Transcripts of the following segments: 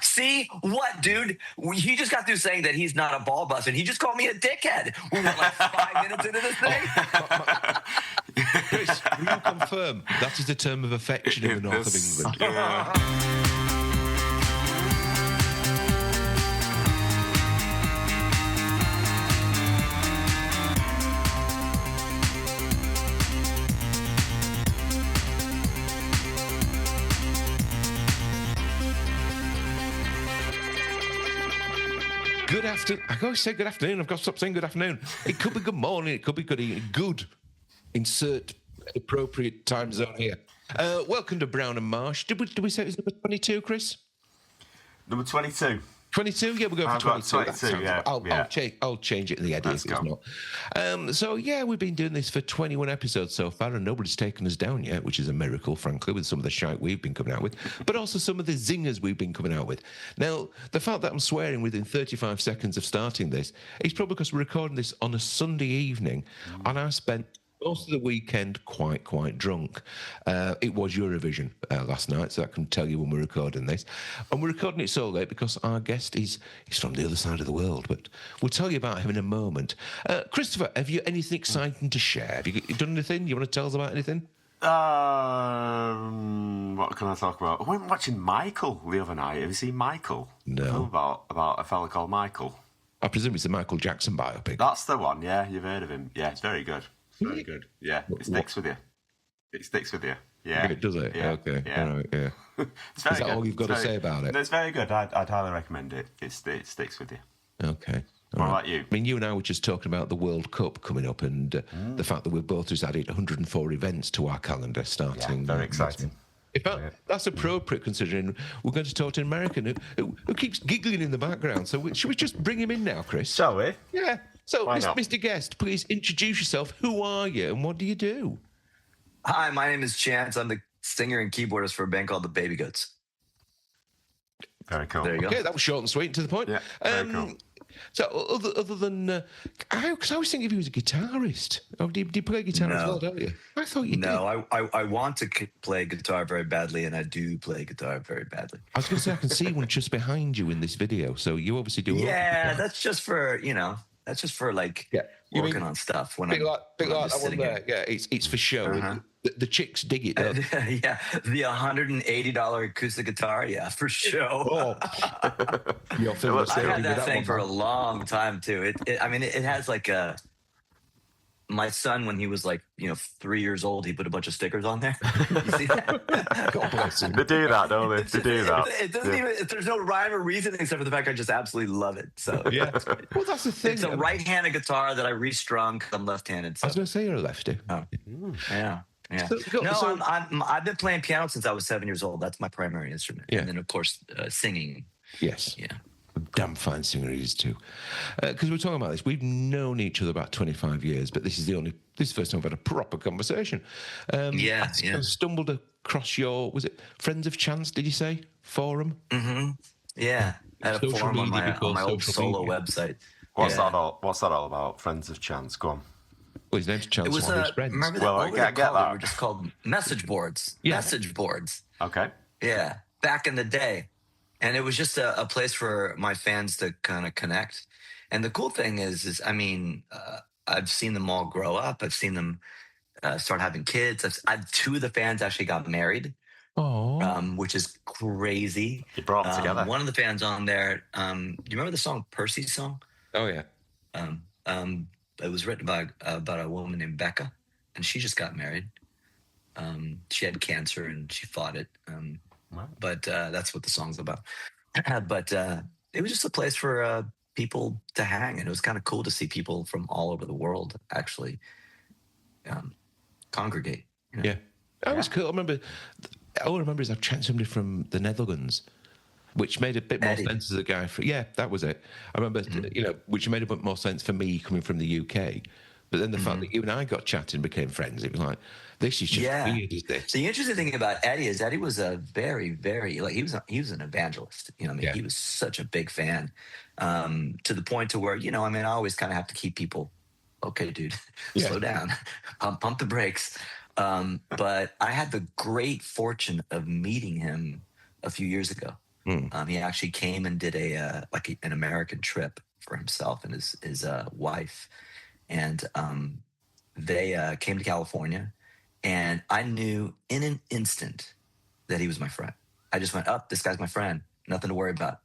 See what, dude? He just got through saying that he's not a ball buster, and he just called me a dickhead. We went like 5 minutes into this thing. Chris, will you confirm that is a term of affection in the north of England? Yeah. Good afternoon. I always say good afternoon. I've got to stop saying good afternoon. It could be good morning. It could be good evening. Good. Insert appropriate time zone here. Welcome to Brown and Marsh. Did we say it was number 22, Chris? Number 22. 22? Yeah, we'll go for 22. Yeah. I'll change it in the edit if it's not. So, yeah, we've been doing this for 21 episodes so far, and nobody's taken us down yet, which is a miracle, frankly, with some of the shite we've been coming out with, but also some of the zingers we've been coming out with. Now, the fact that I'm swearing within 35 seconds of starting this is probably because we're recording this on a Sunday evening, and I spent most of the weekend quite drunk. It was Eurovision last night, so I can tell you when we're recording this. And we're recording it so late because our guest is from the other side of the world, but we'll tell you about him in a moment. Christopher, have you anything exciting to share? Have you done anything? You want to tell us about anything? What can I talk about? I went watching Michael the other night. Have you seen Michael? No. About a fella called Michael. I presume it's the Michael Jackson biopic. That's the one, yeah. You've heard of him. Yeah, it's very good. Very good. Yeah, it sticks with you. It sticks with you. Yeah. Does it? Yeah. Okay. Yeah. All right, yeah. It's very Is that good. all you've got to say about it? No, it's very good. I'd highly recommend it. It sticks with you. Okay. What about you? I mean, you and I were just talking about the World Cup coming up and the fact that we've both just added 104 events to our calendar starting. Yeah, very exciting. In fact, that's appropriate considering we're going to talk to an American who keeps giggling in the background. So should we just bring him in now, Chris? Shall we? Yeah. So, Why not? Mr. Guest, please introduce yourself. Who are you and what do you do? Hi, my name is Chance. I'm the singer and keyboardist for a band called the Baby Goats. Very cool. There you go. Okay, that was short and sweet and to the point. Yeah, very cool. So, other than, because I was thinking if he was a guitarist. Oh, do you play guitar as well, don't you? I thought you did. No, I want to play guitar very badly, and I do play guitar very badly. I was going to say, I can see one just behind you in this video, so you obviously do. Yeah, that's just for, like working on stuff. When big I'm like that one there. here. Yeah, it's for show. Uh-huh. The chicks dig it, don't they? Yeah, the $180 acoustic guitar, yeah, for sure. Oh. You're I've had that thing for a long time too. It has like my son, when he was like 3 years old, he put a bunch of stickers on there. You see that? God bless him. They do that, don't they? They do that. It doesn't even. There's no rhyme or reason except for the fact I just absolutely love it. So Yeah. Well, that's the thing. it's a right-handed guitar that I restrung because I'm left-handed. So. I was going to say you're a lefty. Yeah. I've been playing piano since I was 7 years old. That's my primary instrument. Yeah. And then, of course, singing. Yes. Yeah. Damn fine singer he is too. Because we're talking about this. We've known each other about 25 years, but this is the first time we've had a proper conversation. I stumbled across your, was it Friends of Chance, did you say? Forum? Mm-hmm. Yeah. I had a Social forum on media my old social solo media. website. What's that all about? Friends of Chance. Go on. Well, his name's Chance. It was one of his friends. remember that? Well, What I were get they called? that. They were just called message boards. Yeah. Message boards. Okay. Yeah, back in the day. And it was just a place for my fans to kind of connect. And the cool thing is I've seen them all grow up. I've seen them start having kids. Two of the fans actually got married, which is crazy. You brought them together. One of the fans on there, do you remember the song Percy's song? Oh, yeah. It was written about a woman named Becca, and she just got married. She had cancer and she fought it. Wow. But that's what the song's about. But it was just a place for people to hang, and it was kind of cool to see people from all over the world actually congregate. Yeah. That was cool. All I remember is I've chatted to somebody from the Netherlands, which made a bit more sense as a guy. That was it. I remember, which made a bit more sense for me coming from the UK. But then the fact that you and I got chatting, became friends, it was like, this is just weird, is this? The interesting thing about Eddie is Eddie was a very, very, he was an evangelist. He was such a big fan, to the point to where, I always kind of have to keep people, okay, dude, slow down, pump the brakes. But I had the great fortune of meeting him a few years ago. He actually came and did an American trip for himself and his wife, and they came to California, and I knew in an instant that he was my friend. I just went, "Up, this guy's my friend. Nothing to worry about.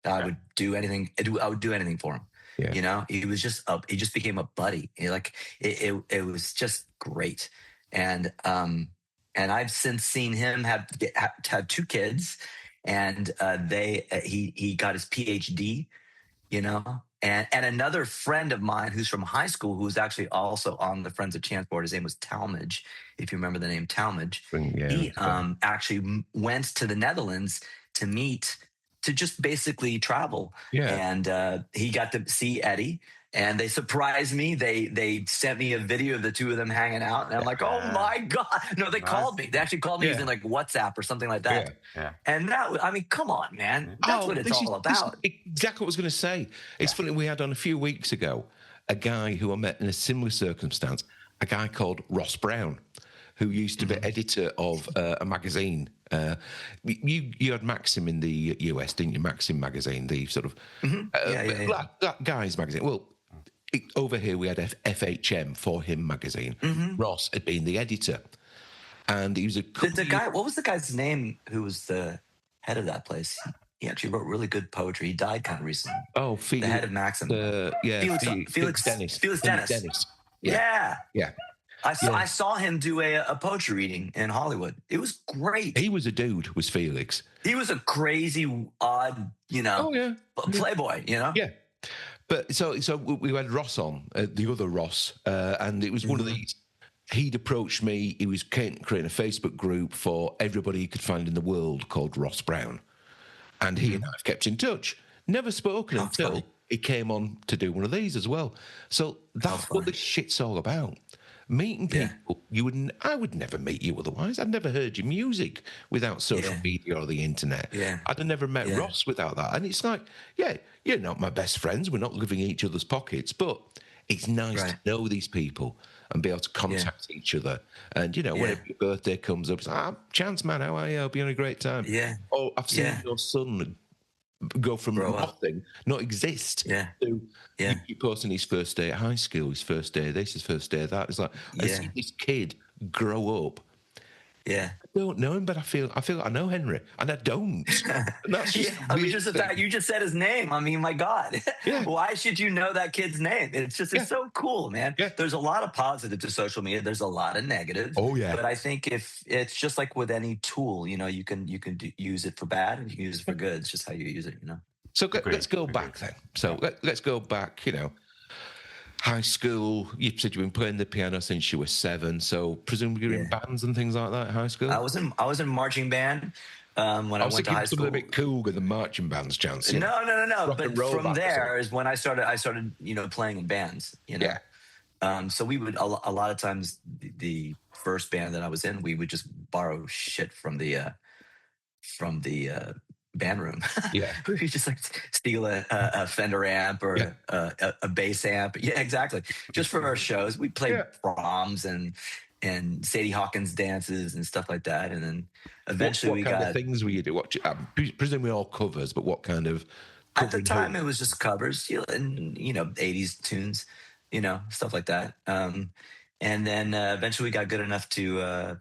I would do anything. I would do anything for him." Yeah. You know, he was just up. He just became a buddy. It was just great, and I've since seen him have two kids, and he got his PhD. You know, and another friend of mine who's from high school, who was actually also on the Friends of Chance board. His name was Talmadge, if you remember the name Talmadge. He actually went to the Netherlands to meet, to just basically travel. Yeah. And he got to see Eddie, and they surprised me. They sent me a video of the two of them hanging out, and I'm like, oh my God. No, they called me. They actually called me using like WhatsApp or something like that. Yeah. And that, I mean, come on, man. That's what it's all about. Exactly what I was going to say. It's funny, we had on a few weeks ago a guy who I met in a similar circumstance, a guy called Ross Brown, who used to be editor of a magazine. You had Maxim in the US, didn't you? Maxim magazine, the sort of that guy's magazine. Well, over here we had FHM, For Him magazine. Ross had been the editor, and he was the guy. What was the guy's name who was the head of that place? He actually wrote really good poetry. He died kind of recently. Oh, Felix, the head of Maxim. Felix Dennis. Yeah. I saw him do a poetry reading in Hollywood. It was great. He was a dude, was Felix. He was a crazy, odd, playboy, Yeah. But so we had Ross on, the other Ross, and it was one of these. He'd approached me. He was creating a Facebook group for everybody he could find in the world called Ross Brown. And he and I have kept in touch. Never spoken until he came on to do one of these as well. So that's what this shit's all about. Meeting people I would never meet you otherwise. I'd never heard your music without social media or the internet. I'd have never met Ross without that. And it's like, you're not my best friends. We're not living in each other's pockets, but it's nice to know these people and be able to contact each other. And, whenever your birthday comes up, it's like, Chance, man, how are you? I hope you're having a great time. Yeah. Oh, I've seen your son go from nothing, not exist, to you posting his first day at high school, his first day of this, his first day of that. It's like, I see this kid grow up. Yeah. I don't know him, but I feel like I know Henry, and I don't. And that's just just the fact you just said his name. I mean, my God, why should you know that kid's name? It's it's so cool, man. There's a lot of positive to social media. There's a lot of negative. Oh yeah. But I think if it's just like with any tool, you can use it for bad and you can use it for good. It's just how you use it, So let's go back then. So let's go back. High school, you said you've been playing the piano since you were 7, so presumably you're in bands and things like that at high school? I was in marching band when I went to high school. Something a bit cooler than marching bands, Chance. No. But from there is when I started, playing in bands. So we would a lot of times the first band that I was in, we would just borrow shit from the band room. We just like steal a Fender amp or a bass amp. Yeah, exactly. Just for our shows, we played proms and Sadie Hawkins dances and stuff like that. And then eventually what kind of things were you do? Presumably all covers, but what kind of? At the time, it was just covers, and 80s tunes, stuff like that. And then eventually we got good enough to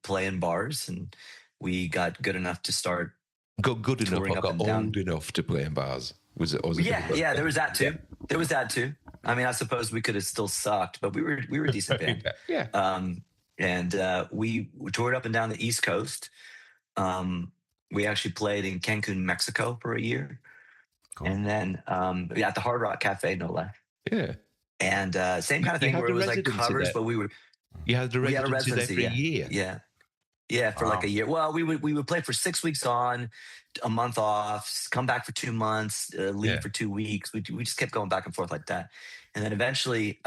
play in bars, and we got good enough to start. Got good enough. I got old enough to play in bars. Was it? Yeah. There was that too. There was that too. I mean, I suppose we could have still sucked, but we were a decent band. And we toured up and down the East Coast. We actually played in Cancun, Mexico for a year, and then at the Hard Rock Cafe, no less. Yeah. And same kind of thing where it was like covers, but we had a residency there for a year. Yeah, for like a year. Well, we would play for 6 weeks on, a month off, come back for 2 months, leave for 2 weeks. We just kept going back and forth like that. And then eventually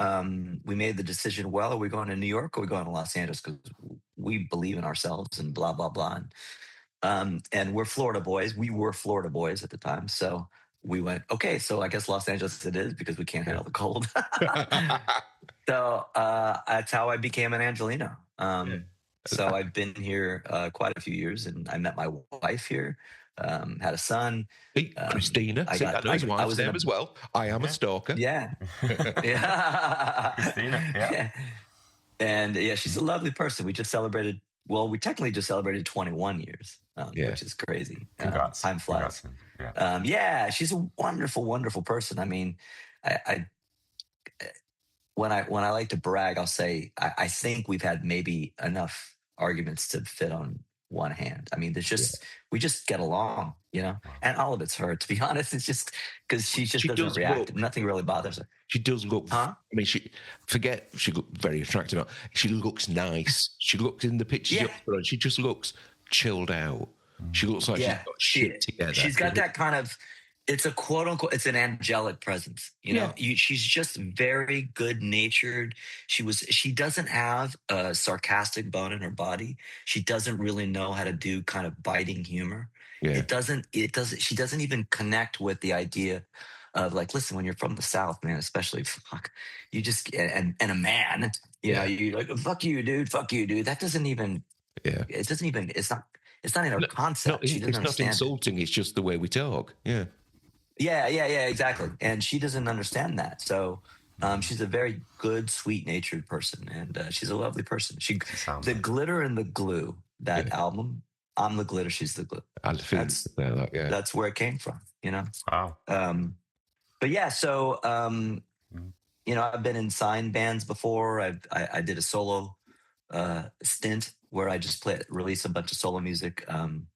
we made the decision, well, are we going to New York or are we going to Los Angeles? Because we believe in ourselves and blah, blah, blah. And we're Florida boys. We were Florida boys at the time. So we went, okay, so I guess Los Angeles it is because we can't handle the cold. So that's how I became an Angelino. So I've been here quite a few years, and I met my wife here had a son. Hey, Christina. I See, I know his I wife's was in name a as well. I am a stalker. yeah yeah Christina, yeah. And yeah, she's a lovely person. We just celebrated. Well, we technically just celebrated 21 years, Yeah. which is crazy. Congrats. Time flies. Congrats. Yeah. Yeah, she's a wonderful, wonderful person. I mean, I when I like to brag, I'll say I think we've had maybe enough arguments to fit on one hand. I mean, there's just we just get along, you know. Wow. And all of it's her, to be honest. It's just because she just doesn't does react. look. Nothing really bothers her. She does look. Huh? I mean, she looked very attractive. She looks nice. She looks in the pictures. Yeah. You're on, she just looks chilled out. She looks like she's got shit together. She's got that kind of. It's a quote unquote. It's an angelic presence. You know, she's just very good natured. She doesn't have a sarcastic bone in her body. She doesn't really know how to do kind of biting humor. Yeah. It doesn't. She doesn't even connect with the idea of like, listen, when you're from the South, man, especially, fuck, you just and a man, you know, you like, fuck you, dude. That doesn't even. Yeah. It doesn't even. It's not in her concept. She doesn't it's not understand insulting. It's just the way we talk. Yeah. Yeah, exactly. And she doesn't understand that. So she's a very good, sweet-natured person, and she's a lovely person. The Glitter and the Glue, that album. I'm the glitter, she's the glue. That's where it came from, you know. Wow. But yeah, so you know, I've been in signed bands before. I did a solo stint where I just released a bunch of solo music. And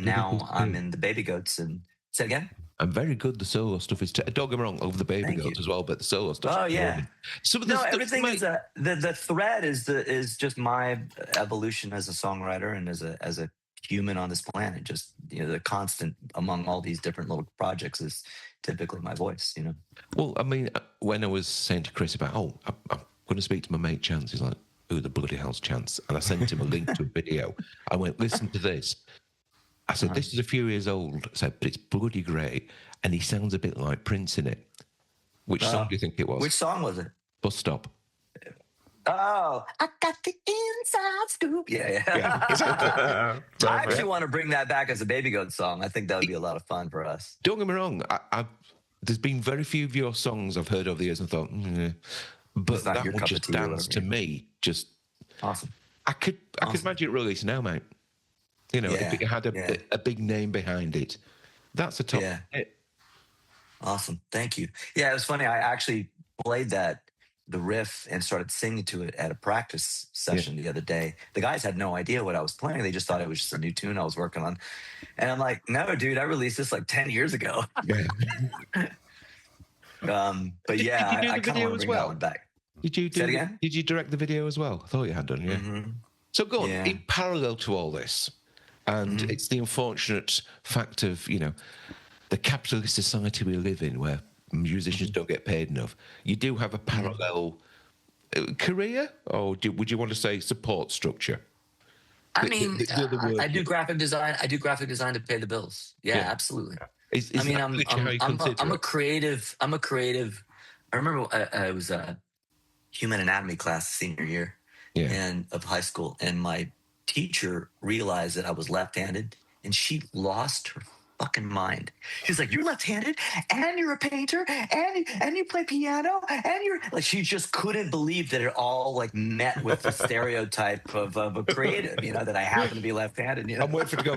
now I'm in the Baby Goats. And say again. I'm very good. The solo stuff is. Don't get me wrong, over the Baby Goats as well, but the solo stuff. Oh yeah. Everything is the thread is just my evolution as a songwriter and as a human on this planet. Just, you know, the constant among all these different little projects is typically my voice. You know. Well, I mean, when I was saying to Chris about, I'm going to speak to my mate Chance, he's like, who the bloody hell's Chance? And I sent him a link to a video. I went, listen to this. I said, this is a few years old. I said, but it's bloody great. And he sounds a bit like Prince in it. Which song do you think it was? Which song was it? Bus Stop. Oh, I got the inside scoop. Yeah. I actually want to bring that back as a Baby Goat song. I think that would be a lot of fun for us. Don't get me wrong. There's been very few of your songs I've heard over the years and thought, but that one just danced to me. Just awesome. I could imagine it released now, mate. You know, if it had a big name behind it, that's a top hit. Awesome. Thank you. Yeah, it was funny. I actually played the riff and started singing to it at a practice session the other day. The guys had no idea what I was playing. They just thought it was just a new tune I was working on. And I'm like, no, dude, I released this like 10 years ago. Yeah. But yeah, I kind of want to bring that one back. Did you do it again? Did you direct the video as well? I thought you had done, yeah. Mm-hmm. So go on, in parallel to all this, and it's the unfortunate fact of, you know, the capitalist society we live in where musicians don't get paid enough. You do have a parallel career, or would you want to say support structure? I mean, I do graphic design. I do graphic design to pay the bills. Yeah. Absolutely. I'm a creative. I remember I was a human anatomy class senior year and of high school, and my teacher realized that I was left-handed, and she lost her fucking mind. She's like, "You're left-handed, and you're a painter, and you play piano, and you're like," she just couldn't believe that it all like met with the stereotype of a creative, you know, that I happen to be left-handed. You know? I'm waiting for it to go.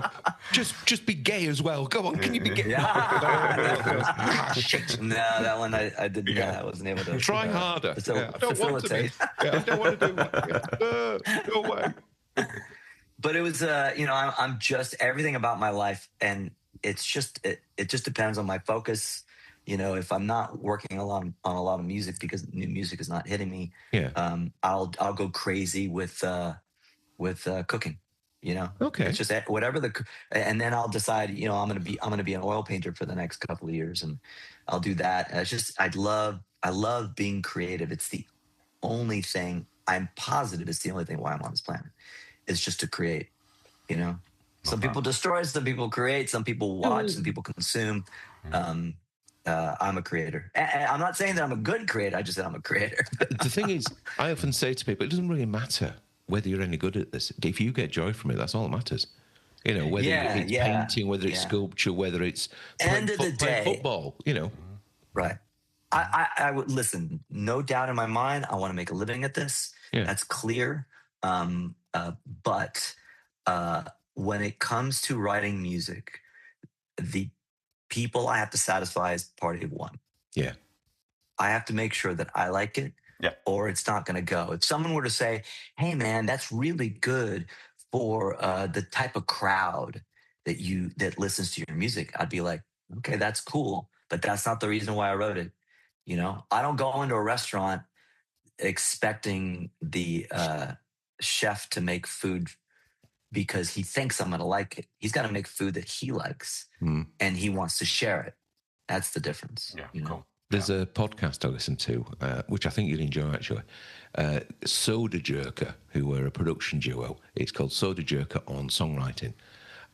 Just be gay as well. Go on, can you be gay? Yeah. Shit. No, that one I didn't. I wasn't able to try harder. I don't want to be. I don't want to do that. No way. But it was, you know, I'm just everything about my life, and it's just it just depends on my focus. You know, if I'm not working on a lot of music because new music is not hitting me, I'll go crazy with cooking. You know, it's just whatever and then I'll decide. You know, I'm gonna be an oil painter for the next couple of years, and I'll do that. And it's just I love being creative. It's the only thing I'm positive. It's the only thing why I'm on this planet. It's just to create, you know. Some people destroy, some people create, some people watch, some people consume. I'm a creator. And I'm not saying that I'm a good creator. I just said I'm a creator. The thing is, I often say to people, it doesn't really matter whether you're any good at this. If you get joy from it, that's all that matters. You know, whether it's painting, whether it's sculpture, whether it's playing football, you know. Right. I would listen, no doubt in my mind, I want to make a living at this. Yeah. That's clear. But when it comes to writing music, the people I have to satisfy is party one. Yeah. I have to make sure that I like it, or it's not going to go. If someone were to say, "Hey, man, that's really good for the type of crowd that listens to your music," I'd be like, "Okay, that's cool, but that's not the reason why I wrote it." You know, I don't go into a restaurant expecting the chef to make food because he thinks I'm going to like it. He's got to make food that he likes, and he wants to share it. That's the difference. Yeah, you know? cool. There's a podcast I listen to, which I think you'll enjoy, actually. Soda Jerker, who were a production duo. It's called Soda Jerker on Songwriting.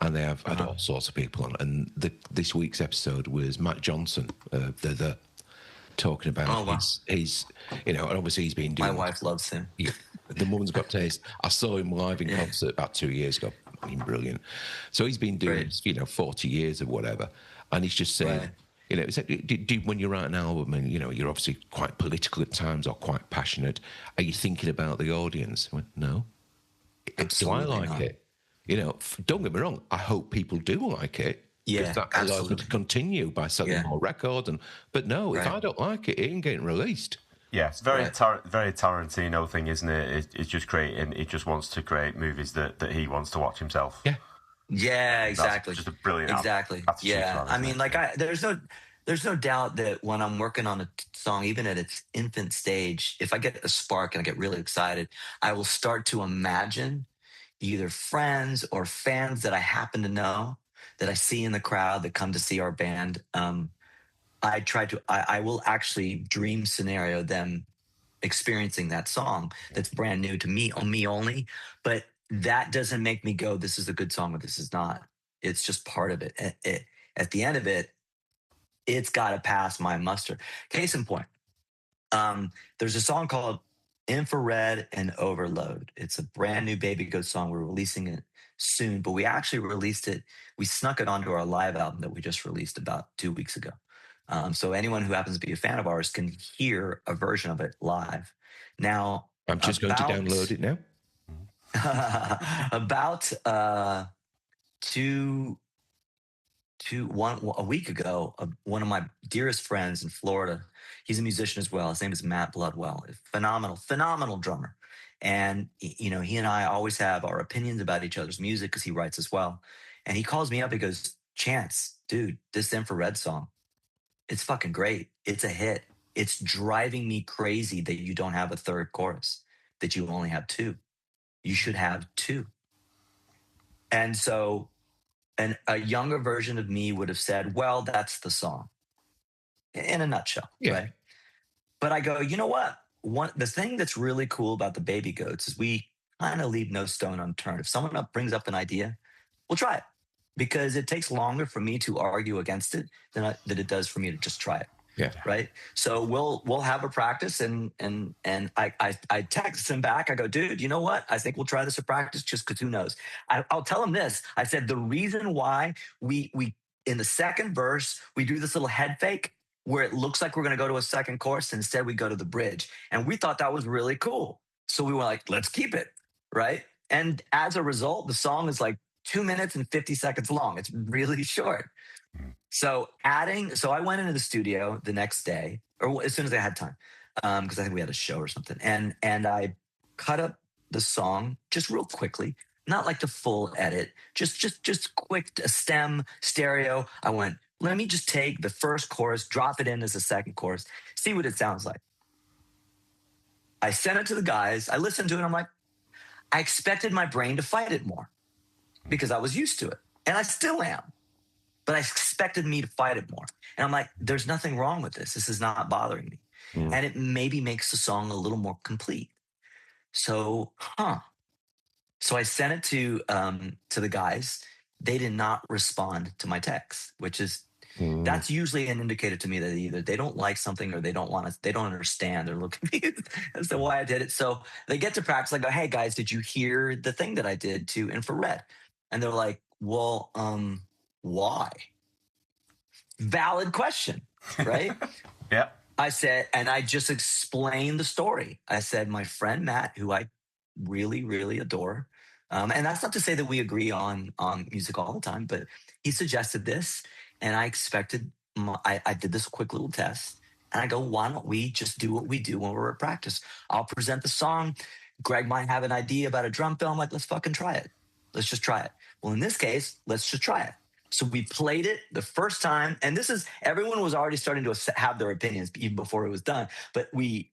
And they have had all sorts of people on. And this week's episode was Matt Johnson, the talking about his, you know, and obviously he's been doing... My wife loves him. The Woman's Got Taste. I saw him live in concert about 2 years ago. I mean, brilliant. So he's been doing, 40 years or whatever. And he's just saying... Right. You know, it's like, when you write an album and, you know, you're obviously quite political at times or quite passionate, are you thinking about the audience? I went, no. Absolutely do I like it? You know, don't get me wrong. I hope people do like it. Yeah, that allows me to continue by selling more records. But no, if I don't like it, it ain't getting released. Yeah, it's very very Tarantino thing, isn't it? It's just creating. He just wants to create movies that he wants to watch himself. Yeah. Yeah, exactly. That's just a brilliant. Exactly. Yeah, I mean, like there's no doubt that when I'm working on a song, even at its infant stage, if I get a spark and I get really excited, I will start to imagine either friends or fans that I happen to know that I see in the crowd that come to see our band. I will actually dream scenario them experiencing that song that's brand new to me, on me only. But that doesn't make me go, this is a good song or this is not. It's just part of it. At the end of it, it's got to pass my muster. Case in point, there's a song called Infrared and Overload. It's a brand new Baby Goat song. We're releasing it soon, but we actually released it. We snuck it onto our live album that we just released about 2 weeks ago. So anyone who happens to be a fan of ours can hear a version of it live. Now, I'm just going to download it now. About a week ago, one of my dearest friends in Florida, he's a musician as well. His name is Matt Bloodwell, phenomenal drummer. And, you know, he and I always have our opinions about each other's music because he writes as well. And he calls me up, he goes, "Chance, dude, this Infrared song, it's fucking great. It's a hit. It's driving me crazy that you don't have a third chorus, that you only have two. You should have two." And so a younger version of me would have said, well, that's the song in a nutshell, right? But I go, you know what? The thing that's really cool about the Baby Goats is we kind of leave no stone unturned. If someone brings up an idea, we'll try it, because it takes longer for me to argue against it than it does for me to just try it. Yeah. Right. So we'll have a practice, and I text him back. I go, dude, you know what? I think we'll try this at practice, just because who knows? I'll tell him this. I said, the reason why we in the second verse, we do this little head fake where it looks like we're going to go to a second chorus, and instead we go to the bridge. And we thought that was really cool. So we were like, let's keep it. Right. And as a result, the song is like 2 minutes and 50 seconds long. It's really short. So I went into the studio the next day, or as soon as I had time, because I think we had a show or something. And I cut up the song just real quickly, not like the full edit, just quick, a stem, stereo. I went, let me just take the first chorus, drop it in as a second chorus, see what it sounds like. I sent it to the guys. I listened to it. And I'm like, I expected my brain to fight it more because I was used to it, and I still am. But I expected me to fight it more. And I'm like, there's nothing wrong with this. This is not bothering me. And it maybe makes the song a little more complete. So, So I sent it to the guys. They did not respond to my text, which is, that's usually an indicator to me that either they don't like something or they don't understand. They're a little confused as to why I did it. So they get to practice. I go, hey guys, did you hear the thing that I did to Infrared? And they're like, well, why? Valid question, right? Yeah. I said, and I just explained the story. I said, my friend Matt, who I really, really adore, and that's not to say that we agree on music all the time, but he suggested this, and I expected. I did this quick little test, and I go, why don't we just do what we do when we're at practice? I'll present the song. Greg might have an idea about a drum fill. I'm like, let's fucking try it. Let's just try it. Well, in this case, let's just try it. So we played it the first time, and this is everyone was already starting to have their opinions even before it was done. But we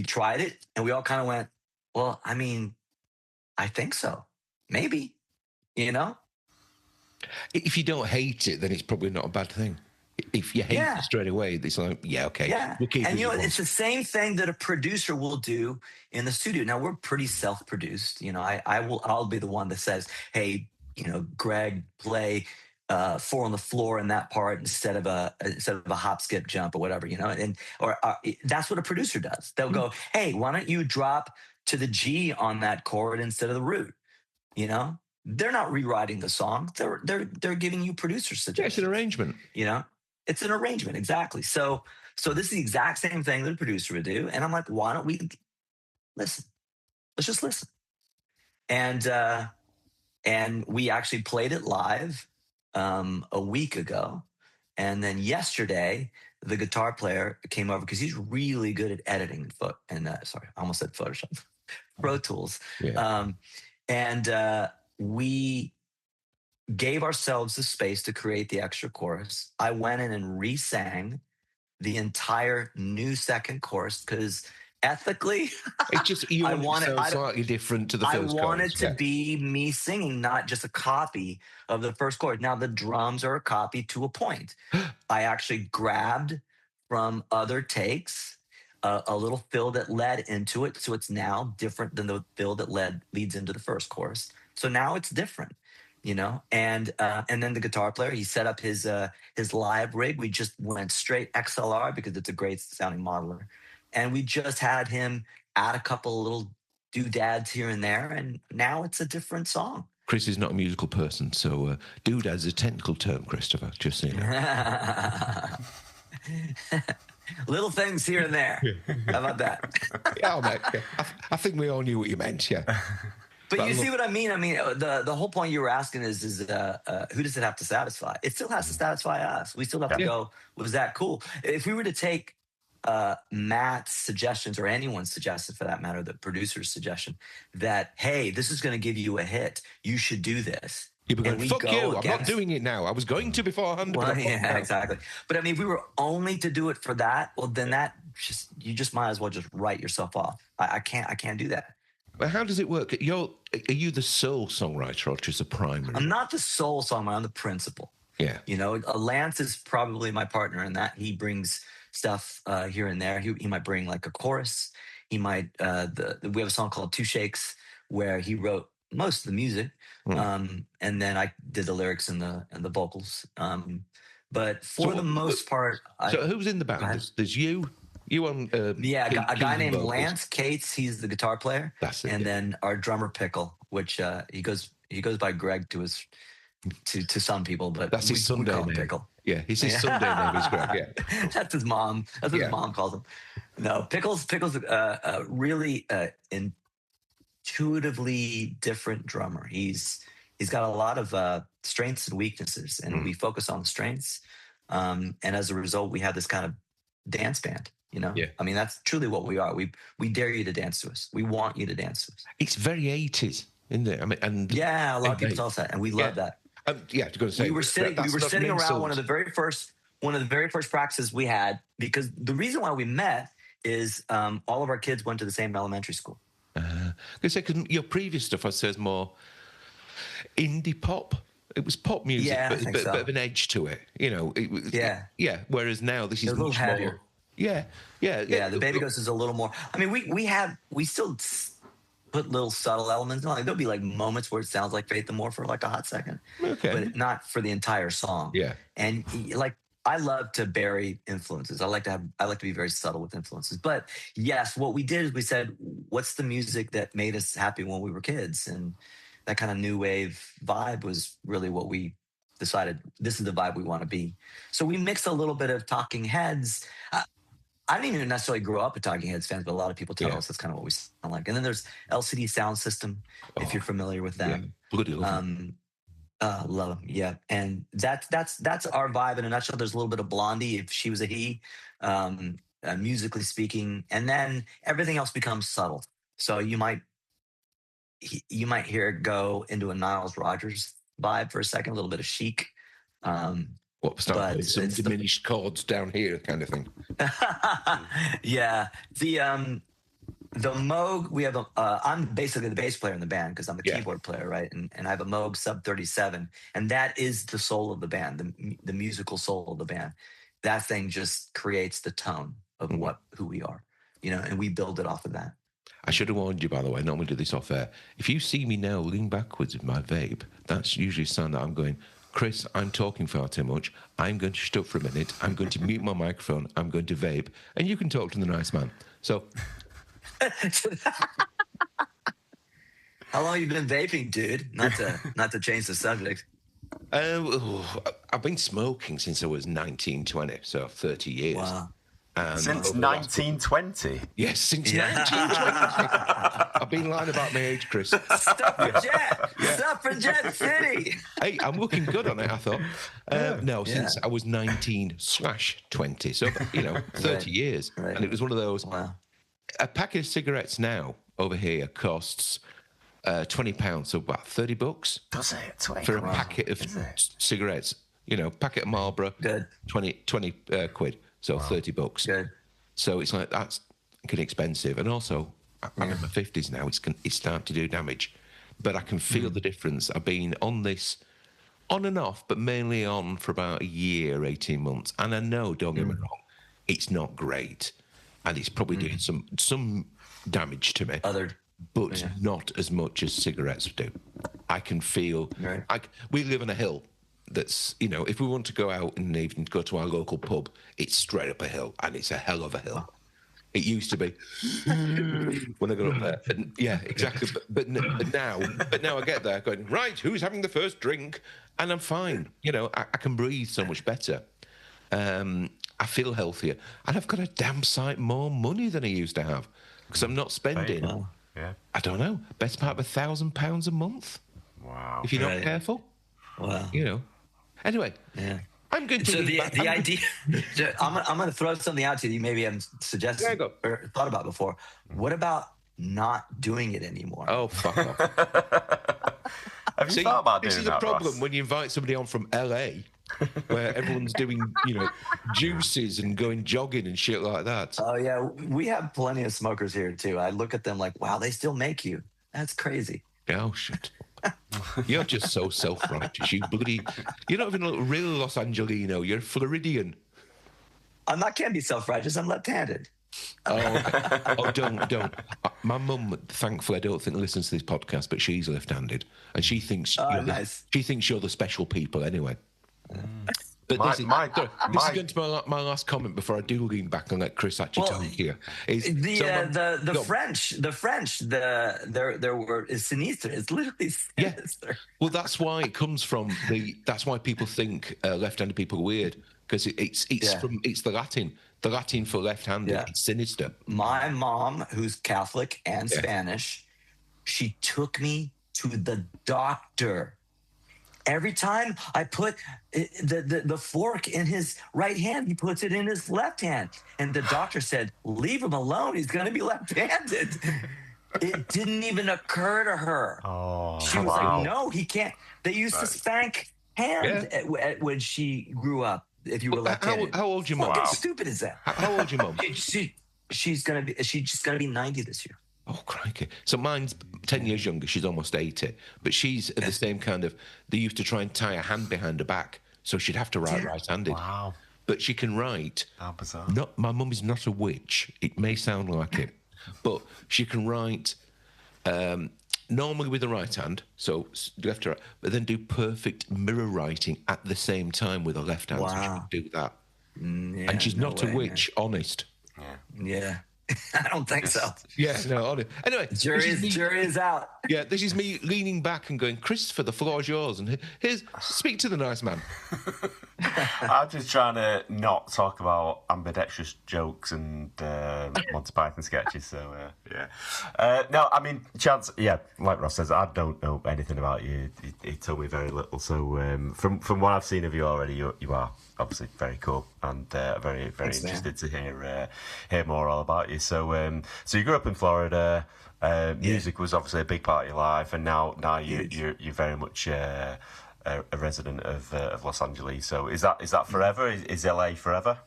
tried it, and we all kind of went, "Well, I mean, I think so, maybe." You know? If you don't hate it, then it's probably not a bad thing. If you hate it straight away, it's like, yeah, okay, yeah. we'll keep And it. you know, it's the same thing that a producer will do in the studio. Now we're pretty self-produced. You know, I'll be the one that says, "Hey, you know, Greg, play." Four on the floor in that part instead of a hop skip jump or whatever, you know, and or that's what a producer does. They'll go, hey, why don't you drop to the G on that chord instead of the root? You know, they're not rewriting the song. They're giving you producer suggestions. Yeah, it's an arrangement. You know, it's an arrangement exactly. So this is the exact same thing that a producer would do, and I'm like, why don't we listen? Let's just listen. And we actually played it live a week ago. And then yesterday, the guitar player came over because he's really good at editing sorry, I almost said Photoshop, Pro Tools. Yeah. And we gave ourselves the space to create the extra chorus. I went in and re-sang the entire new second chorus because ethically, it's just you want it to sound slightly different to the first chorus. I want it to be me singing, not just a copy of the first chord. Now the drums are a copy to a point. I actually grabbed from other takes a little fill that led into it, so it's now different than the fill that leads into the first chorus. So now it's different, you know. And then the guitar player, he set up his live rig. We just went straight XLR because it's a great sounding modeler, and we just had him add a couple of little doodads here and there, and now it's a different song. Chris is not a musical person, so doodad is a technical term, Christopher, just so you know. Little things here and there. How about that? Yeah, mate. Yeah. I think we all knew what you meant, yeah. But you see what I mean? I mean, the whole point you were asking is who does it have to satisfy? It still has to satisfy us. We still have to go, was that cool? If we were to take Matt's suggestions, or anyone's suggestion for that matter, the producer's suggestion, that, hey, this is going to give you a hit, you should do this. You'd be going, fuck you, I'm not doing it now. I was going to beforehand. Well, yeah, exactly. But I mean, if we were only to do it for that, well, then you just might as well just write yourself off. I can't do that. But how does it work? Are you the sole songwriter or just a primary? I'm not the sole songwriter, I'm the principal. Yeah. You know, Lance is probably my partner in that. He brings stuff here and there. He might bring like a chorus. He might, we have a song called Two Shakes where he wrote most of the music. And then I did the lyrics and the vocals. But for the most part. So who's in the band? There's you on. A guy named vocals. Lance Cates. He's the guitar player. That's it. And then our drummer Pickle, which he goes by Greg to some people, but that's his Sunday name. Pickle. Yeah, he's his Sunday name is Greg. Yeah, that's his mom. That's what his mom calls him. No, Pickle's a really intuitively different drummer. He's got a lot of strengths and weaknesses, and we focus on the strengths. And as a result, we have this kind of dance band. You know, I mean, that's truly what we are. We dare you to dance to us. We want you to dance to us. It's very 80s, isn't it? I mean, and a lot of people tell us that, and we love that. I've got to say, we were sitting around one of the very first practices we had, because the reason why we met is all of our kids went to the same elementary school. Because your previous stuff, I say, is more indie pop. It was pop music, but a bit of an edge to it. You know, it was, yeah. Whereas now this is a little heavier. More, yeah. The Baby Ghost is a little more. I mean, we still put little subtle elements. Like there'll be like moments where it sounds like Faith No More for like a hot second, but not for the entire song. Yeah, and like I love to bury influences. I like to be very subtle with influences. But yes, what we did is we said, what's the music that made us happy when we were kids? And that kind of new wave vibe was really what we decided. This is the vibe we want to be. So we mixed a little bit of Talking Heads. I didn't even necessarily grow up a Talking Heads fan, but a lot of people tell us that's kind of what we sound like. And then there's LCD Sound System, if you're familiar with them. Bloody love them. Love them, yeah. And that's our vibe in a nutshell. There's a little bit of Blondie, if she was a he, musically speaking, and then everything else becomes subtle. So you might hear it go into a Niles Rodgers vibe for a second, a little bit of Chic. Start with some diminished chords down here, kind of thing. Yeah, the Moog, we have I'm basically the bass player in the band because I'm a keyboard player, right? And I have a Moog Sub 37, and that is the soul of the band, the musical soul of the band. That thing just creates the tone of who we are, and we build it off of that. I should have warned you, by the way, not going to do this off air. If you see me now lean backwards with my vape, that's usually a sign that I'm going, Chris, I'm talking far too much. I'm going to shut up for a minute. I'm going to mute my microphone. I'm going to vape. And you can talk to the nice man. So... How long have you been vaping, dude? Not to change the subject. I've been smoking since I was 19, 20, so 30 years. Wow. And since 1920? Yes, since 1920. I've been lying about my age, Chris. Suffragette City. Hey, I'm looking good on it, I thought. Since I was 19/20, so 30 years. Right. And it was one of those. Wow. A packet of cigarettes now over here costs £20, so about $30. Does it? 20 for a packet of cigarettes? Packet of Marlboro, good. 20 quid, so £30. Good. So it's like that's inexpensive, and also I'm in my 50s now. It's starting to do damage, but I can feel the difference. I've been on this on and off, but mainly on for about a year, 18 months, and I know, don't get me wrong, it's not great. And it's probably doing some damage to me, but not as much as cigarettes do. I can feel. Right. We live on a hill that's, if we want to go out in the evening to go to our local pub, it's straight up a hill, and it's a hell of a hill. It used to be when I got up there. And yeah, exactly. But now I get there going, right, who's having the first drink? And I'm fine. I can breathe so much better. I feel healthier, and I've got a damn sight more money than I used to have because I'm not spending. I don't know, best part of £1,000 a month. Wow! If you're not careful. Wow. Anyway. Yeah. I'm going to. So the idea. I'm going to throw something out to you. Maybe I'm suggesting or thought about before. What about not doing it anymore? Oh, fuck off! Have you thought about doing that? This is a problem when you invite somebody on from LA. Where everyone's doing, juices and going jogging and shit like that. Oh, yeah. We have plenty of smokers here, too. I look at them like, wow, they still make you. That's crazy. Oh, shit. You're just so self-righteous. You're not even a real Los Angelino. You're Floridian. Can't be self-righteous. I'm left-handed. Don't. My mum, thankfully, I don't think listens to this podcast, but she's left-handed. And she thinks, she thinks you're the special people anyway. But this is going to be my last comment before I do lean back and let Chris actually talk here. The French, their word is sinistre. It's literally sinister. Yeah. Well, that's why it comes from that's why people think left-handed people are weird, because it's the Latin. The Latin for left-handed, it's sinister. My mom, who's Catholic and Spanish, she took me to the doctor. Every time I put the fork in his right hand, he puts it in his left hand. And the doctor said, leave him alone. He's going to be left-handed. It didn't even occur to her. Oh, she was like, no, he can't. They used to spank hands when she grew up, if you were left-handed. How old your mom? How stupid is that? How old your mom? She's going to be 90 this year. Oh, crikey. So mine's 10 years younger. She's almost 80. But she's the same kind of... They used to try and tie a hand behind her back, so she'd have to write right-handed. Wow. But she can write... How bizarre. My mum is not a witch. It may sound like it. But she can write normally with the right hand, so left to right, but then do perfect mirror writing at the same time with her left hand. Wow. So she can do that. And she's not a witch, honest. Yeah. I don't think so. Yeah, no. Anyway, Jury is out. Yeah, this is me leaning back and going, Christopher, the floor's yours, and speak to the nice man. I'm just trying to not talk about ambidextrous jokes and Monty Python sketches. So no, I mean, Chance. Yeah, like Ross says, I don't know anything about you. He told me very little. So from what I've seen of you already, you are obviously very cool and very Thanks, interested to hear more all about you. So so you grew up in Florida. Music was obviously a big part of your life, and now you're very much a resident of Los Angeles. So is that forever? Is LA forever?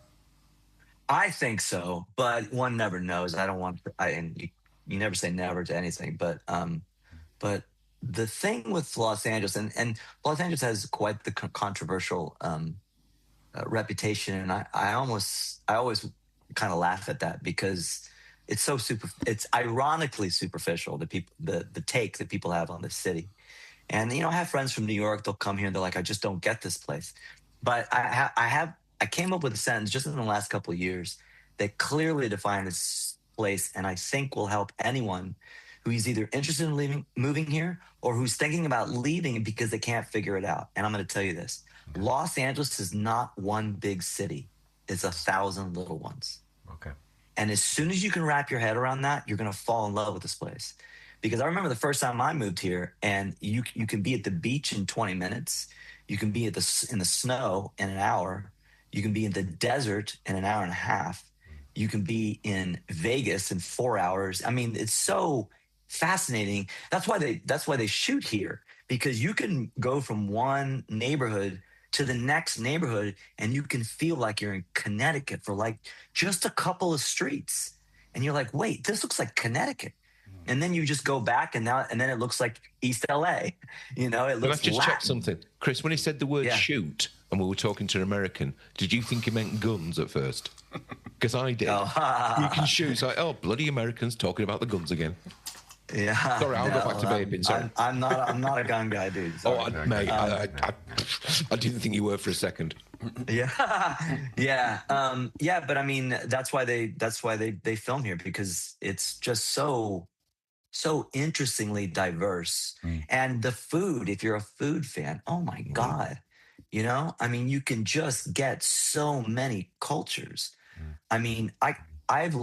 I think so, but one never knows. I don't want. And you never say never to anything, but the thing with Los Angeles, and Los Angeles has quite the controversial reputation, and I always kind of laugh at that because it's so it's ironically superficial, the take that people have on this city. And I have friends from New York, they'll come here and they're like, I just don't get this place. But I came up with a sentence just in the last couple of years that clearly defines this place, and I think will help anyone who is either interested in moving here, or who's thinking about leaving because they can't figure it out. And I'm going to tell you this. Los Angeles is not one big city. It's 1,000 little ones. Okay. And as soon as you can wrap your head around that, you're going to fall in love with this place. Because I remember the first time I moved here, and you can be at the beach in 20 minutes. You can be in the snow in an hour. You can be in the desert in an hour and a half. You can be in Vegas in 4 hours. I mean, it's so fascinating. That's why they shoot here, because you can go from one neighborhood to the next neighborhood, and you can feel like you're in Connecticut for like just a couple of streets. And you're like, wait, this looks like Connecticut. And then you just go back, and then it looks like East LA. It looks. Let's just Latin. check something, Chris. When he said the word shoot, and we were talking to an American, did you think he meant guns at first? Because I did. Oh. You can shoot. It's like, oh, bloody Americans talking about the guns again. Yeah. Sorry, I'll go back to vaping. Sorry. I'm not a gun guy, dude. Sorry. Mate, I didn't think you were for a second. Yeah. But I mean, that's why they film here, because it's just so interestingly diverse. And the food, if you're a food fan, oh my God, I mean, you can just get so many cultures. I mean, I've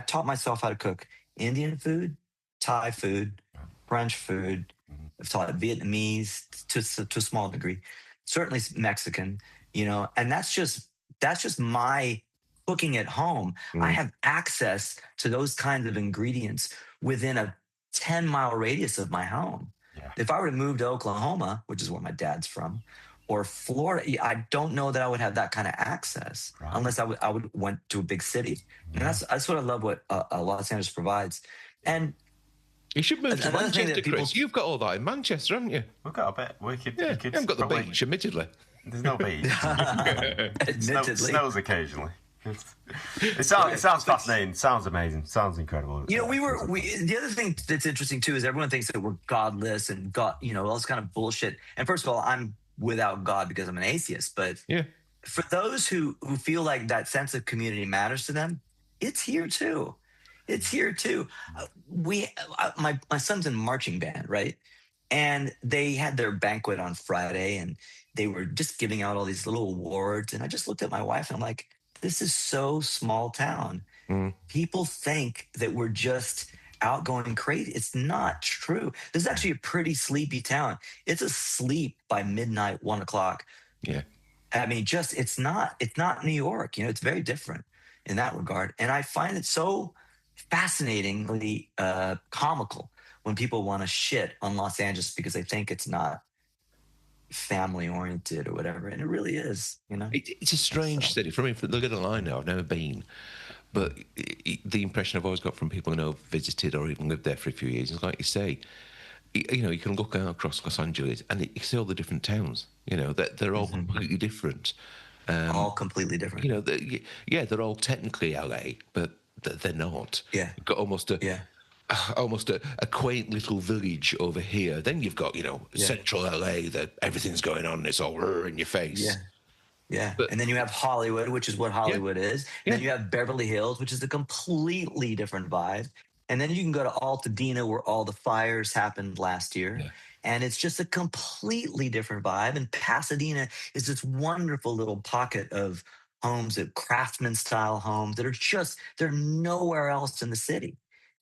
taught myself how to cook Indian food, Thai food, French food. I've taught Vietnamese to a small degree, certainly Mexican, and that's just my cooking at home. I have access to those kinds of ingredients within a 10-mile radius of my home. Yeah. If I were to move to Oklahoma, which is where my dad's from, or Florida, I don't know that I would have that kind of access unless I would went to a big city. Yeah. And that's what I love, what Los Angeles provides. And you should move to Manchester, Chris. You've got all that in Manchester, haven't you? We've got a bit. You haven't got the beach, admittedly. There's no beach. Admittedly. Snows occasionally. It sounds fascinating. Sounds amazing. Sounds incredible. The other thing that's interesting too is everyone thinks that we're godless and God, all this kind of bullshit. And first of all, I'm without God because I'm an atheist. But for those who feel like that sense of community matters to them, it's here too. It's here too. My son's in marching band, right? And they had their banquet on Friday, and they were just giving out all these little awards. And I just looked at my wife, and I'm like, this is so small town. People think that we're just outgoing crazy. It's not true. This is actually a pretty sleepy town. It's asleep by midnight, 1 o'clock. Yeah. I mean, it's not New York. It's very different in that regard. And I find it so fascinatingly comical when people want to shit on Los Angeles because they think it's not family oriented or whatever, and it really is. It's a strange city. For me, for the little I know, I've never been, but the impression I've always got from people who have visited or even lived there for a few years is, like you say, you can look out across Los Angeles and you see all the different towns. They're all completely different. All completely different. They're all technically LA, but they're not. Yeah, you've got almost a quaint little village over here. Then you've got, central LA, that everything's going on. It's all in your face. Yeah. But And then you have Hollywood, which is what Hollywood is. And then yeah, you have Beverly Hills, which is a completely different vibe. And then you can go to Altadena, where all the fires happened last year. yeah, And it's just a completely different vibe. And Pasadena is this wonderful little pocket of homes, that craftsman style homes that are just, they're nowhere else in the city,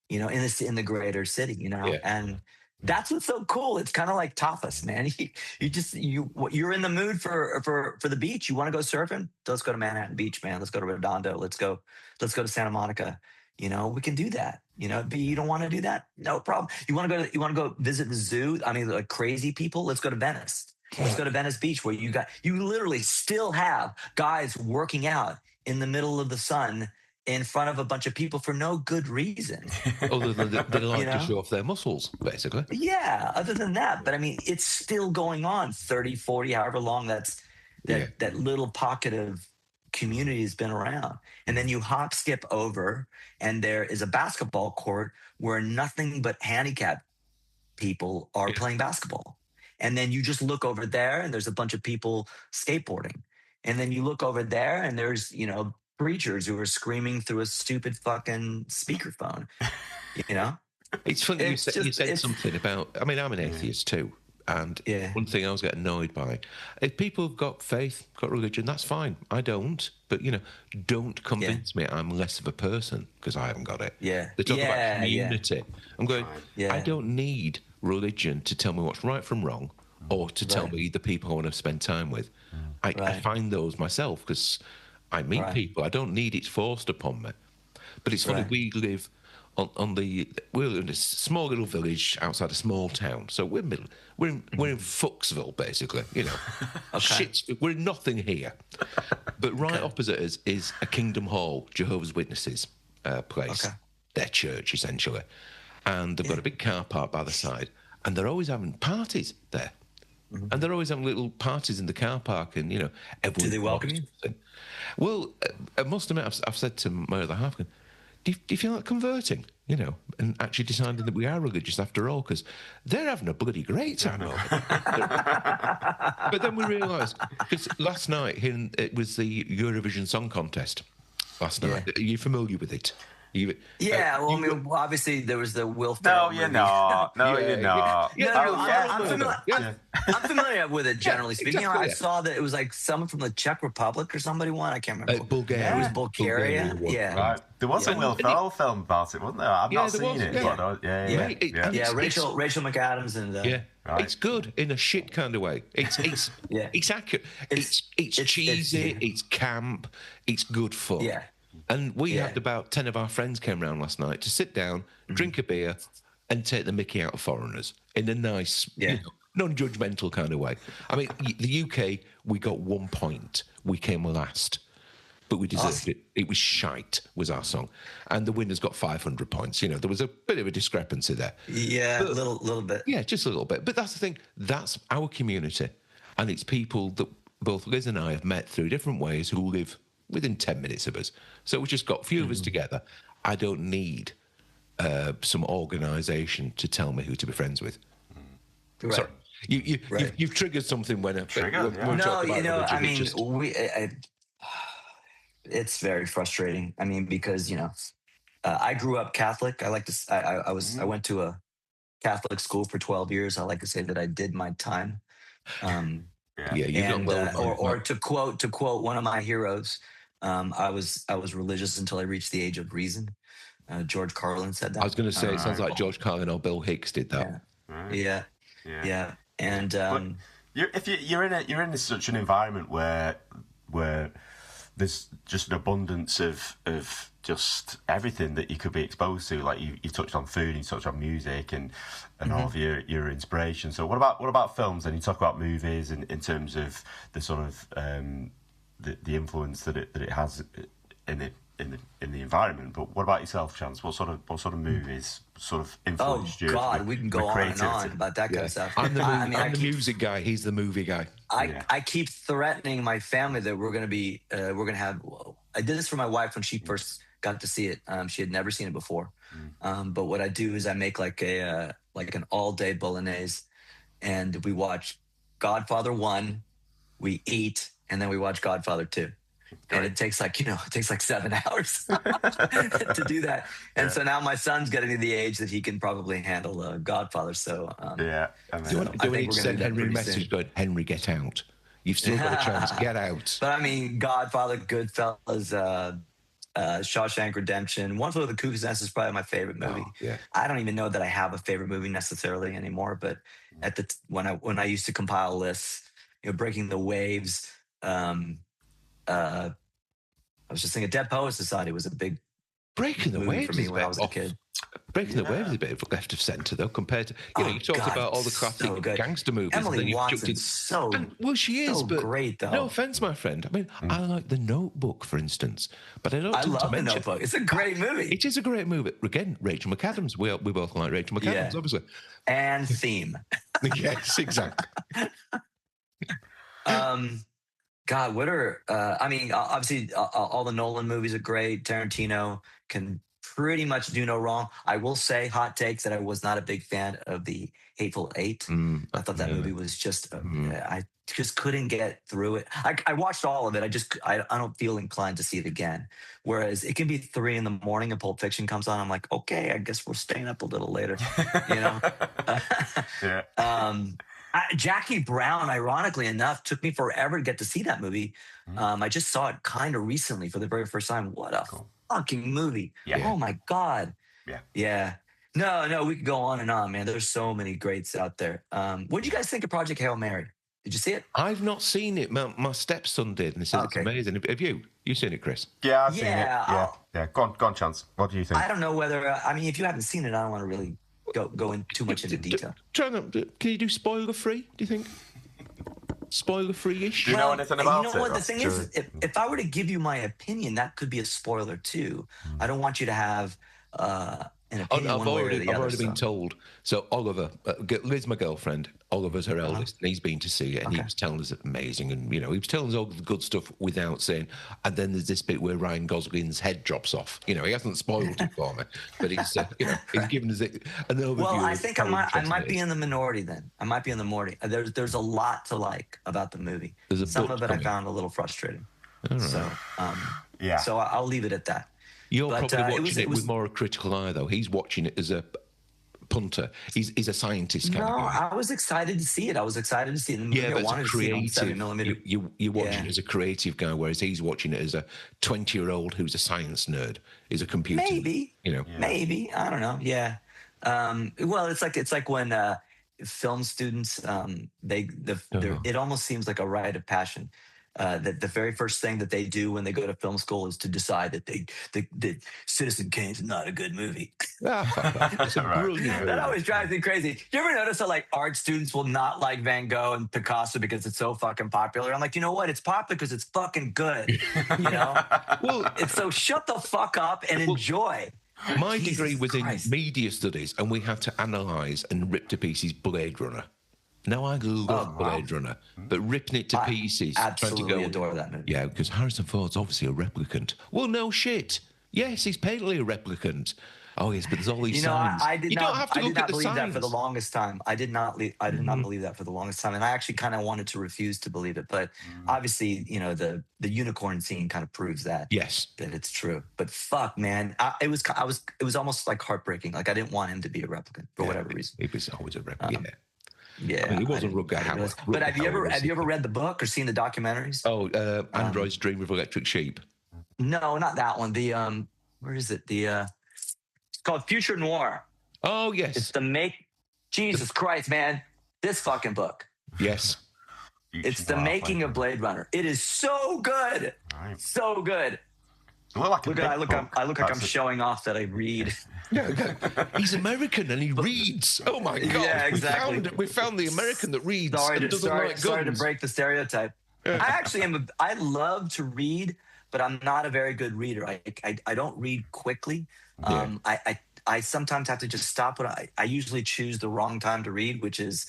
in the greater city, yeah, and that's what's so cool. It's kind of like tapas, man. You're in the mood for the beach. You want to go surfing? Let's go to Manhattan Beach, man. Let's go to Redondo. Let's go to Santa Monica. We can do that. But you don't want to do that? No problem. You want to go visit the zoo? I mean, like crazy people. Let's go to Venice. Let's go to Venice Beach, where you literally still have guys working out in the middle of the sun in front of a bunch of people for no good reason. other than they like to show off their muscles, basically. Yeah, other than that. But I mean, it's still going on 30, 40, however long that little pocket of community has been around. And then you hop skip over, and there is a basketball court where nothing but handicapped people are playing basketball. And then you just look over there, and there's a bunch of people skateboarding. And then you look over there, and there's, preachers who are screaming through a stupid fucking speakerphone, you know? It's funny you said it's something about. I mean, I'm an atheist too, and one thing I was getting annoyed by: if people have got faith, got religion, that's fine. I don't, but don't convince me I'm less of a person because I haven't got it. Yeah, They talk about community. I'm going. Yeah. I don't need religion to tell me what's right from wrong, or to tell Right. me the people I want to spend time with. I Right. find those myself because I meet Right. people. I don't need it forced upon me. But it's funny, Right. we live we're in a small little village outside a small town. So we're in Fucksville, basically. Okay. We're in nothing here. But right opposite us is a Kingdom Hall, Jehovah's Witnesses place, Okay. their church essentially, and they've got a big car park by the side, and they're always having parties there. And they're always having little parties in the car park, and everyone. Do they welcome you? something. Well, I must admit, I've said to my other half, do you feel like converting, and actually deciding that we are religious after all? Because they're having a bloody great time over it. But then we realised, because last night, it was the Eurovision Song Contest last night. Are you familiar with it? Obviously there was the Will No, Ferrell you're movie. not. No, Yeah, you're not. No, Oh, I'm familiar with it, generally speaking. exactly, I saw that it was like someone from the Czech Republic or somebody won. I can't remember. Bulgaria. It was Bulgaria. Bulgaria won. Yeah. Right. There was a Will Ferrell film about it, wasn't there? I've not there seen was, it. yeah. But yeah. Mate, Yeah, Rachel McAdams and Right. It's good in a shit kind of way. It's it's accurate. It's cheesy. It's camp. It's good fun. Yeah. And we had about 10 of our friends came round last night to sit down, drink a beer, and take the mickey out of foreigners in a nice, non-judgmental kind of way. I mean, the UK, we got 1 point. We came last, but we deserved it. It was shite, was our song. And the winners got 500 points. There was a bit of a discrepancy there. Yeah, But- a little bit. Yeah, just a little bit. But that's the thing. That's our community. And it's people that both Liz and I have met through different ways who live within 10 minutes of us. So we just got a few of us together. I don't need some organisation to tell me who to be friends with. Right. Sorry. You've triggered something when Triggered, yeah. we're No, talking about religion. I mean, It's just- it's very frustrating. I mean, because I grew up Catholic. I went to a Catholic school for 12 years. I like to say that I did my time. you got And well. or to quote one of my heroes, I was religious until I reached the age of reason. George Carlin said that. I was going to say, it sounds like George Carlin or Bill Hicks did that. Yeah. And You're in such an environment where there's just an abundance of just everything that you could be exposed to. Like you touched on food, you touched on music, and all of your inspiration. So what about films? And you talk about movies in terms of the sort of the influence that it has in the environment. But what about yourself, Chance? What sort of movies sort of influenced you? We can go on and on about that kind of stuff. I'm the music guy. He's the movie guy. I keep threatening my family that we're going to have. I did this for my wife when she first got to see it. She had never seen it before. But what I do is I make like an all-day bolognese, and we watch Godfather 1. We eat, and then we watch Godfather 2. And it takes like 7 hours to do that. And so now my son's getting to the age that he can probably handle Godfather. So do we need to send Henry a message going, Henry, get out. You've still got a chance. Get out. But I mean, Godfather, Goodfellas, Shawshank Redemption. One Flew Over the Cuckoo's Nest is probably my favorite movie. Oh, yeah. I don't even know that I have a favorite movie necessarily anymore. But when I used to compile lists, Breaking the Waves. I was just thinking, Dead Poets Society was a big Breaking the movie Waves for me when I was a kid. Breaking the Waves is a bit of left of centre though, compared to you talked about all the classic gangster movies. Emily Watson's she is, but great though. No offense, my friend. I mean, I like The Notebook, for instance, but I don't. I love The Notebook. It's a great movie. It is a great movie. Again, Rachel McAdams. We both like Rachel McAdams, obviously. And Theme. Yes, exactly. God, what are obviously all the Nolan movies are great. Tarantino can pretty much do no wrong. I will say, hot takes, that I was not a big fan of The Hateful Eight. I thought that movie was just I just couldn't get through it. I watched all of it. I don't feel inclined to see it again. Whereas it can be 3 a.m. and Pulp Fiction comes on. I'm like, okay, I guess we're staying up a little later. Yeah. Jackie Brown, ironically enough, took me forever to get to see that movie. I just saw it kind of recently for the very first time. What a fucking movie. Yeah. Oh my God. Yeah. No, we could go on and on, man. There's so many greats out there. What did you guys think of Project Hail Mary? Did you see it? I've not seen it. My stepson did, and he said it's amazing. Have you? You've seen it, Chris? Yeah, I've seen it. Yeah. Go on, Chance. What do you think? I don't know whether, if you haven't seen it, I don't want to really go in too much into detail. Can you do spoiler free? Do you think spoiler free-ish? Do you know anything about it? You know what the thing is? If I were to give you my opinion, that could be a spoiler too. I don't want you to have an opinion I've one way or the other. I've already been told. So Oliver, Liz, my girlfriend, Oliver's her eldest, and he's been to see it, and he was telling us it's amazing, and he was telling us all the good stuff without saying. And then there's this bit where Ryan Gosling's head drops off. He hasn't spoiled it for me, but he's given us an overview. Well, I think I might be in the minority then. I might be in the minority. There's a lot to like about the movie. Some of it I found a little frustrating. Right. So So I'll leave it at that. You're probably watching it with more a critical eye, though. He's watching it as a punter. He's a scientist kind of guy. I was excited to see it. I was excited to see it in the movie. But I wanted as a creative, to see it on 7mm. You're watching it as a creative guy, whereas he's watching it as a 20-year-old who's a science nerd. Is a computer. Maybe. Maybe. I don't know. Yeah. Well, it's like when film students it almost seems like a rite of passion. That the very first thing that they do when they go to film school is to decide that Citizen Kane's not a good movie. That's a brilliant movie. That always drives me crazy. You ever notice how art students will not like Van Gogh and Picasso because it's so fucking popular? I'm like, you know what? It's popular because it's fucking good. Well, it's so shut the fuck up and enjoy. My degree was in media studies, and we had to analyse and rip to pieces Blade Runner. Now I love Blade Runner, but ripping it to pieces. Absolutely adore that movie. Yeah, because Harrison Ford's obviously a replicant. Well, no shit. Yes, he's patently a replicant. Oh yes, but there's all these signs. I did not believe signs. that for the longest time. I did not believe that for the longest time, and I actually kind of wanted to refuse to believe it. But obviously, the unicorn scene kind of proves that. Yes, that it's true. But fuck, man, it was almost like heartbreaking. Like I didn't want him to be a replicant for whatever reason. He was always a replicant. Yeah, I mean, he wasn't Rutger Hauer. But have you ever read the book or seen the documentaries? Oh, Android's Dream of Electric Sheep. No, not that one. The where is it? It's called Future Noir. Oh yes, it's Jesus Christ, man! This fucking book. Yes, it's the making of Blade Runner. It is so good, so good. I look like I'm showing off that I read. Yeah, he's American and he reads. Oh my God! Yeah, exactly. We found the American that reads and doesn't like guns. Sorry to break the stereotype. I actually am. I love to read, but I'm not a very good reader. I don't read quickly. I sometimes have to just stop. I usually choose the wrong time to read, which is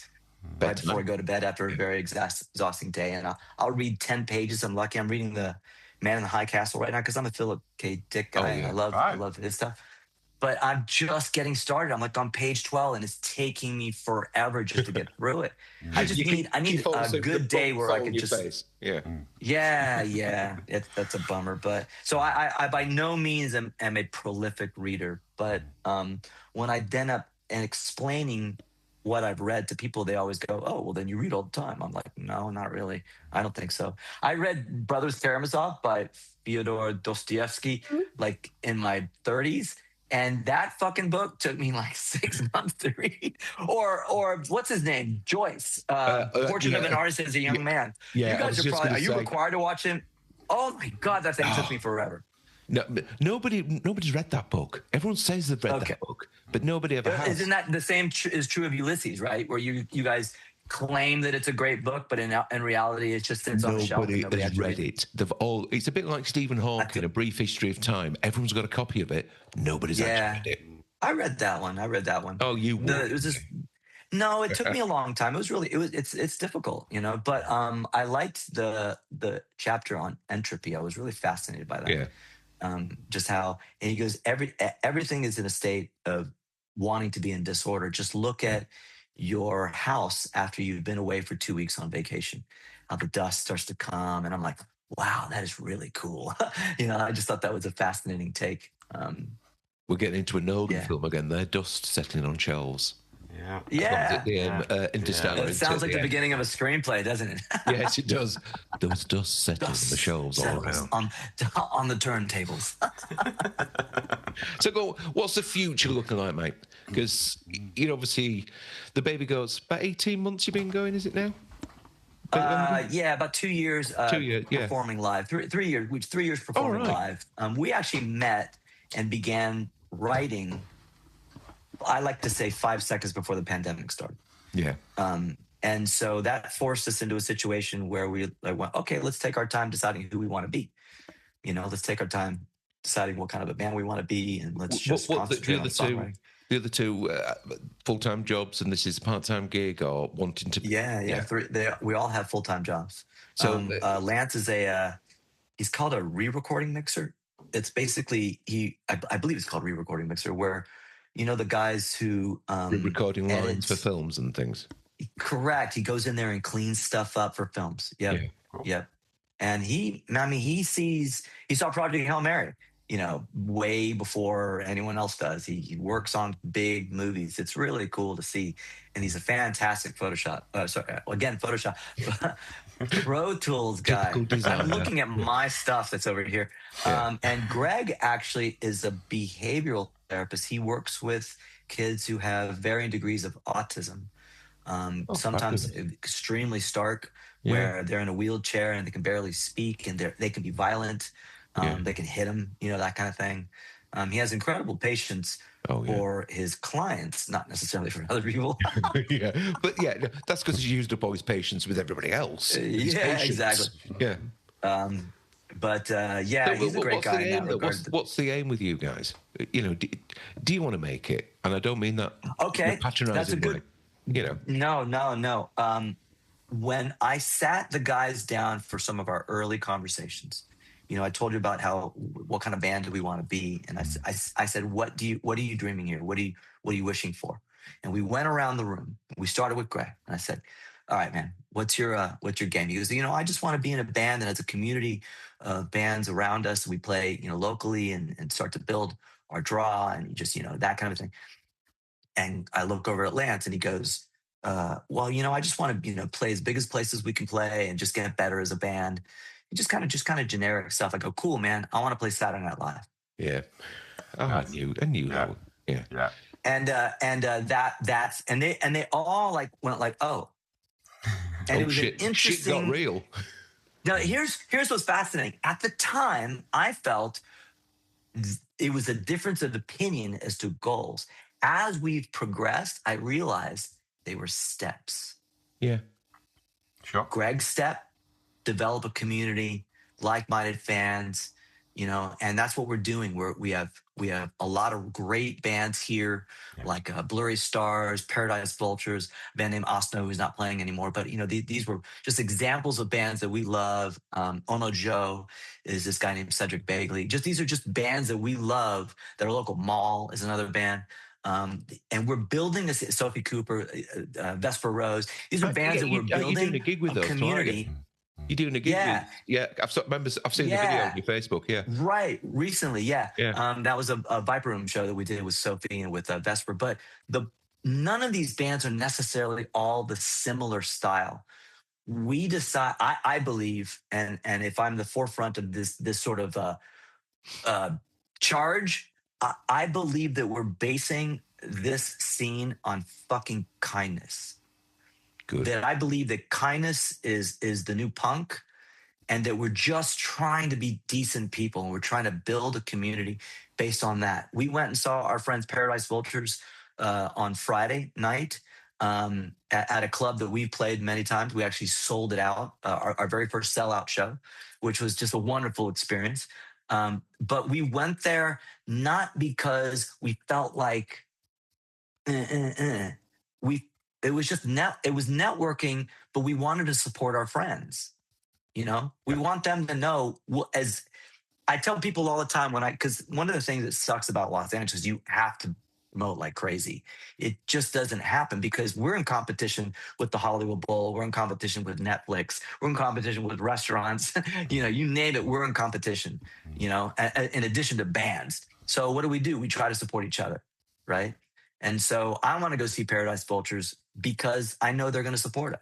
right before I go to bed after a very exhausting day, and I'll read 10 pages. I'm lucky. I'm reading the Man in the High Castle right now because I'm a Philip K. Dick guy. I love his stuff. but I'm just getting started. I'm like on page 12 and it's taking me forever just to get through it. I need fall a asleep with good the day book where I fall on could your just, face. Yeah. yeah. That's a bummer. But so I by no means am a prolific reader, but when I then up and explaining what I've read to people, they always go, "Oh, well, then you read all the time." I'm like, "No, not really. I don't think so." I read Brothers Karamazov by Fyodor Dostoevsky like in my 30s. And that fucking book took me like 6 months to read. Or what's his name? Joyce, Portrait of an Yeah. Artist as a Young Man. You Yeah, I guys was are just probably, going are to you say, required to watch him? Oh my God, that thing took me forever. no, nobody's read that book. Everyone says they've read Okay. that book, but nobody ever has. Isn't that the same is true of Ulysses, right? Where you guys claim that it's a great book, but in reality, it's just it's on a shelf and Nobody nobody has actually read it. They've all. It's a bit like Stephen Hawking, A Brief History of Time. Everyone's got a copy of it. Nobody's actually Yeah, read it. I read that one. Oh, you would. It was just no. It took me a long time. It was really it's difficult, But I liked the chapter on entropy. I was really fascinated by that. Yeah. Just how and he goes everything is in a state of wanting to be in disorder. Just look at your house after you've been away for 2 weeks on vacation, how the dust starts to come, and I'm like, wow, that is really cool. I just thought that was a fascinating take. We're getting into a Nolan Yeah. film again. There, dust settling on shelves. Yeah. Yeah. Interstellar. It sounds like the beginning of a screenplay, doesn't it? Yes, it does. There was dust settling on the Dust shelves all settles around. on the turntables. So, what's the future looking like, mate? Because obviously, the baby goes about 18 months. You've been going, is it now? Yeah, about 2 years. 2 years, yeah. Performing live. 3 years. 3 years performing live. We actually met and began writing. I like to say 5 seconds before the pandemic started. Yeah. And so that forced us into a situation where we went, okay, let's take our time deciding who we want to be. Let's take our time deciding what kind of a band we want to be, and let's just concentrate on songwriting. The other two full-time jobs, and this is a part-time gig, or wanting to. Yeah. We all have full-time jobs. So Lance is he's called a re-recording mixer. It's basically I believe it's called re-recording mixer, where the guys who recording lines for films and things. Correct. He goes in there and cleans stuff up for films. Yep. Yeah. Cool. Yep. And he saw Project Hail Mary, way before anyone else does. He works on big movies. It's really cool to see. And he's a fantastic Photoshop. Photoshop. Pro Tools guy. I'm looking at my stuff that's over here. Yeah. And Greg actually is a behavioral therapist. He works with kids who have varying degrees of autism. Sometimes extremely stark, where they're in a wheelchair and they can barely speak, and they can be violent. They can hit them, that kind of thing. He has incredible patience for his clients, not necessarily for other people. Yeah, but that's because he's used up all his patience with everybody else. Exactly. Yeah. He's a great guy in that regard. What's the aim with you guys? Do you want to make it? And I don't mean that patronizing that's a good way. No. When I sat the guys down for some of our early conversations, I told you about what kind of band do we want to be, and I said, what are you dreaming here? What are you wishing for? And we went around the room. We started with Greg, and I said, all right, man, what's your game? He goes, I just want to be in a band that has a community of bands around us. We play, locally and start to build our draw and just, that kind of thing. And I look over at Lance and he goes, I just want to, play as big as places we can play and just get better as a band. Just kind of generic stuff. I go, cool, man. I want to play Saturday Night Live. Yeah. Oh, I knew that. Yeah. And they all went like, oh. And it was shit. An interesting. Shit got real. Now here's what's fascinating. At the time, I felt it was a difference of opinion as to goals. As we've progressed, I realized they were steps. Yeah. Sure. Greg's step, develop a community, like-minded fans, and that's what we're doing. We have a lot of great bands here, like Blurry Stars, Paradise Vultures, a band named Osno, who's not playing anymore. But these were just examples of bands that we love. Ono Joe is this guy named Cedric Bagley. These are just bands that we love. That are local. Mall is another band. And we're building Sophie Cooper, Vesper Rose. These are bands that we're building. You're doing a gig with those community. You're doing a gig with, I've seen the video on your Facebook, Right, recently, Yeah. That was a Viper Room show that we did with Sophie and with Vesper. But none of these bands are necessarily all the similar style. We decide, I believe, and if I'm the forefront of this sort of charge, I believe that we're basing this scene on fucking kindness. Good. That I believe that kindness is the new punk, and that we're just trying to be decent people, and we're trying to build a community based on that. We went and saw our friends Paradise Vultures on Friday night at a club that we've played many times. We actually sold it out, our very first sellout show, which was just a wonderful experience. But we went there not because we felt like it was networking, but we wanted to support our friends. We want them to know, as I tell people all the time because one of the things that sucks about Los Angeles is you have to promote like crazy. It just doesn't happen because we're in competition with the Hollywood Bowl. We're in competition with Netflix. We're in competition with restaurants. You name it, we're in competition, in addition to bands. So what do? We try to support each other, right? And so I want to go see Paradise Vultures because I know they're going to support us.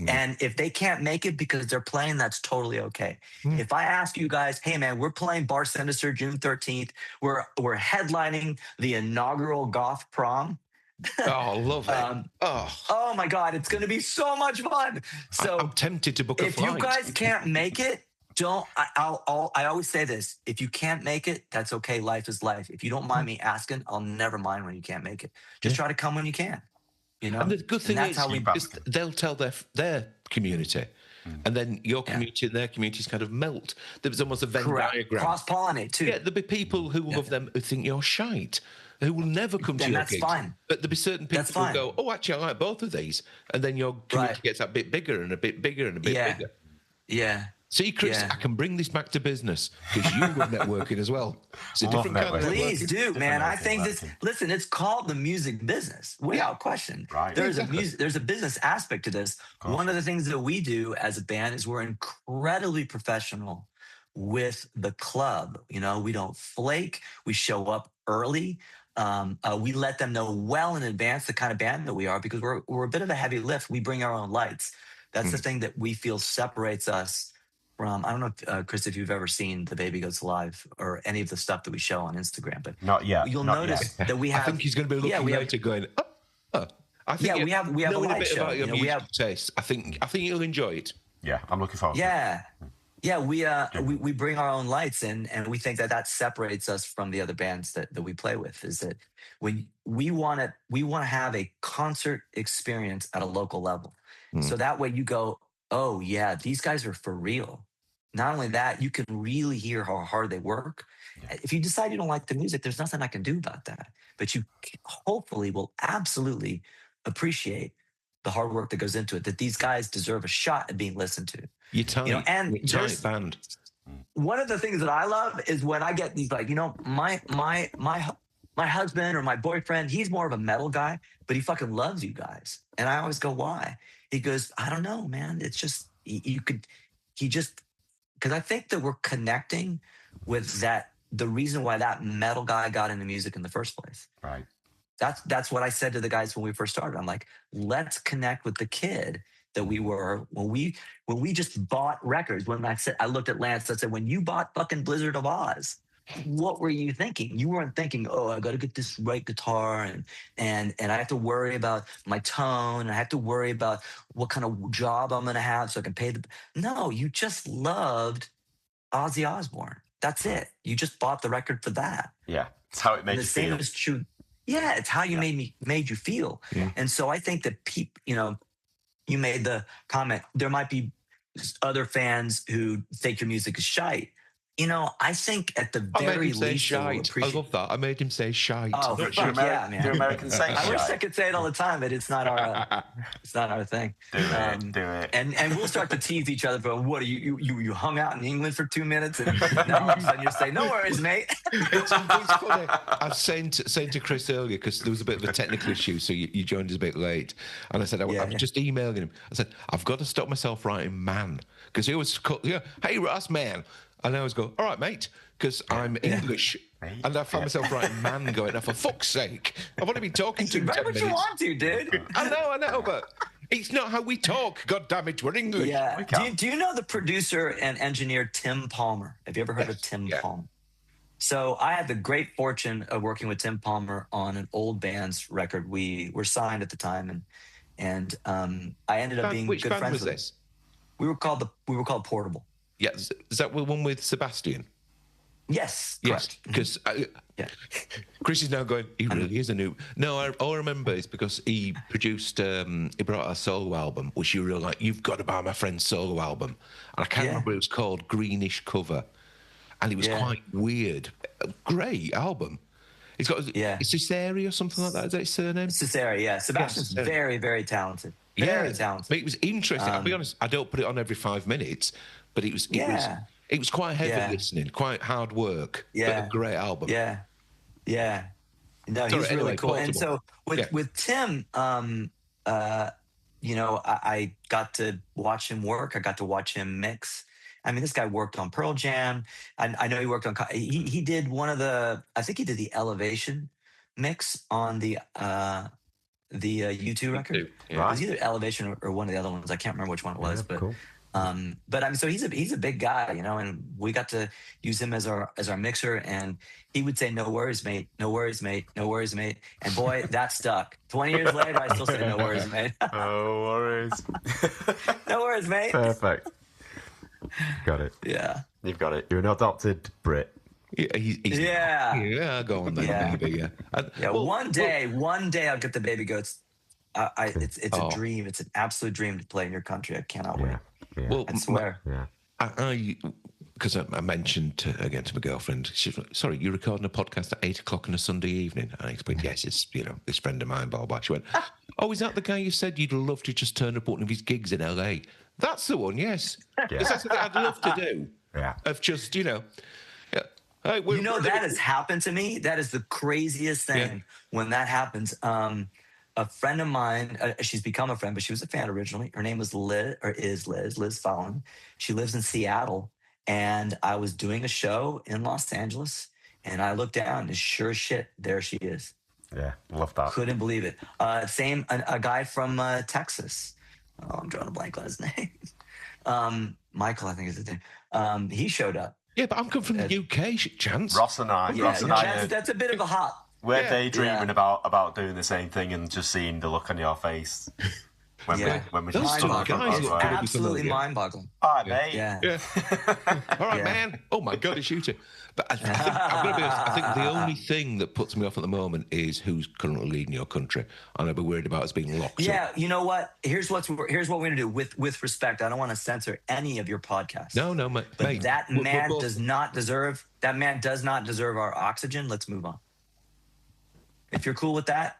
Mm. And if they can't make it because they're playing, that's totally okay. Mm. If I ask you guys, hey man, we're playing Bar Sinister June 13th. We're headlining the inaugural Goth Prom. Oh, love it. Oh my God, it's going to be so much fun. So I'm tempted to book a flight. If you guys can't make it, I always say this. If you can't make it, that's okay. Life is life. If you don't mind me asking, I'll never mind when you can't make it. Just try to come when you can. And the good thing is, they'll tell their community, and then your community and their communities kind of melt. There's almost a Venn diagram. Cross-pollinate too. Yeah, there'll be people who love them who think you're shite, who will never come to your gigs. That's fine. But there'll be certain people who go, oh, actually, I like both of these. And then your community gets a bit bigger and a bit bigger and a bit bigger. Yeah. See, Chris, I can bring this back to business because you love networking as well. It's a different kind of Please do, man. I think listen, it's called the music business without question. Right. There's a business aspect to this. One of the things that we do as a band is we're incredibly professional with the club. We don't flake. We show up early. We let them know well in advance the kind of band that we are because we're a bit of a heavy lift. We bring our own lights. That's the thing that we feel separates us from. I don't know, if, Chris, if you've ever seen The Baby Goes Live or any of the stuff that we show on Instagram, but not yet. You'll notice that we have. I think he's going to be looking later, going. I think we have a light show. About your music taste. I think you'll enjoy it. Yeah, I'm looking forward. Yeah, we bring our own lights in, and we think that separates us from the other bands that we play with. Is that when we want to have a concert experience at a local level, so that way you go, oh yeah, these guys are for real. Not only that, you can really hear how hard they work. Yeah. If you decide you don't like the music, there's nothing I can do about that. But you hopefully will absolutely appreciate the hard work that goes into it, that these guys deserve a shot at being listened to. You're tight, and tight band. One of the things that I love is when I get these, like, my husband or my boyfriend, he's more of a metal guy, but he fucking loves you guys. And I always go, why? He goes, I don't know, man. It's just, because I think that we're connecting with that, the reason why that metal guy got into music in the first place. Right. That's what I said to the guys when we first started. I'm like, let's connect with the kid that we were when we just bought records. When I looked at Lance, I said, when you bought fucking Blizzard of Oz, what were you thinking? You weren't thinking, oh, I got to get this right guitar and I have to worry about my tone. I have to worry about what kind of job I'm going to have so I can pay the. No, you just loved Ozzy Osbourne. That's it. You just bought the record for that. Yeah, it's how it made you feel. The same is true. Yeah, it's how you made you feel. Yeah. And so I think that you made the comment. There might be other fans who think your music is shite. I think at the I made very him say least, you'll shite. I appreciate. love that. I made him say shite. Oh, Do fuck yeah, man! Americans say I wish shite? I could say it all the time, but it's not our thing. Do it. And we'll start to tease each other. But what, you hung out in England for 2 minutes, and now all of a sudden you say, "No worries, mate." It's funny. I was saying to Chris earlier, because there was a bit of a technical issue, so you joined us a bit late, and I said I was just emailing him. I said I've got to stop myself writing "man," because he always called, "Hey Ross, man," and I always go, "All right, mate," because I'm English. And I found myself writing "man," going, "Oh, for fuck's sake, I've only been talking to him 10 Write what minutes." you want to, dude. I know, but it's not how we talk. God damn it, we're English. Yeah. Do you know the producer and engineer Tim Palmer? Have you ever heard of Tim Palmer? So I had the great fortune of working with Tim Palmer on an old band's record. We were signed at the time, and I ended up being Which good band friends was with this? him. We were called Portable. Yeah, is that the one with Sebastian? Yes, Yes, correct. because Chris is now going, he really is a new. No, all I remember is because he produced, he brought out a solo album, which you were like, "You've got to buy my friend's solo album." And I can't remember, it was called Greenish Cover. And it was quite weird. A great album. It's got, it's Cesare or something like that, is that his surname? Cesare, yeah. Sebastian's very, very talented. Very talented. But it was interesting. I'll be honest, I don't put it on every 5 minutes, but it was quite heavy listening, quite hard work, but a great album. Yeah. No, he's really cool. Portable. And so with Tim, I got to watch him work. I got to watch him mix. I mean, this guy worked on Pearl Jam. I know he worked on. He did one of the. I think he did the Elevation mix on the U2 record. Yeah. It was either Elevation or one of the other ones. I can't remember which one it was, but. Cool. But I mean, so he's a big guy, and we got to use him as our mixer, and he would say, "No worries, mate. No worries, mate. No worries, mate." And boy, that stuck. 20 years later, I still say, "No worries, mate." No worries. No worries, mate. Perfect. Got it. Yeah. You've got it. You're an adopted Brit. Yeah, go on then, baby. Well, one day I'll get the baby goats. It's a dream. It's an absolute dream to play in your country. I cannot wait. Yeah. Well, I swear. Because I mentioned again to my girlfriend, she's like, "Sorry, you're recording a podcast at 8:00 on a Sunday evening?" And I explained, "Yes, it's this friend of mine." Blah blah. She went, "Oh, is that the guy you said you'd love to just turn up at one of his gigs in LA?" That's the one, yes. Because that's something I'd love to do. Yeah. Of just Hey, that has happened to me. That is the craziest thing when that happens. A friend of mine, she's become a friend, but she was a fan originally. Her name was Liz Fallon. She lives in Seattle. And I was doing a show in Los Angeles, and I looked down, and sure as shit, there she is. Yeah, love that. Couldn't believe it. A guy from Texas. Oh, I'm drawing a blank on his name. Michael, I think is his name. He showed up. Yeah, but I'm coming from the UK, Chance. Ross and I. That's a bit of a hop. We're daydreaming about doing the same thing and just seeing the look on your face when we just absolutely mind-boggling. All right, mate. Yeah. All right, man. Oh my God, a shooter. But I think I'm gonna be honest, I think the only thing that puts me off at the moment is who's currently leading your country, and I'd be worried about us being locked up. Yeah, you know what? Here's what we're gonna do. With respect, I don't want to censor any of your podcasts. No, mate. But that man does not deserve our oxygen. Let's move on. If you're cool with that.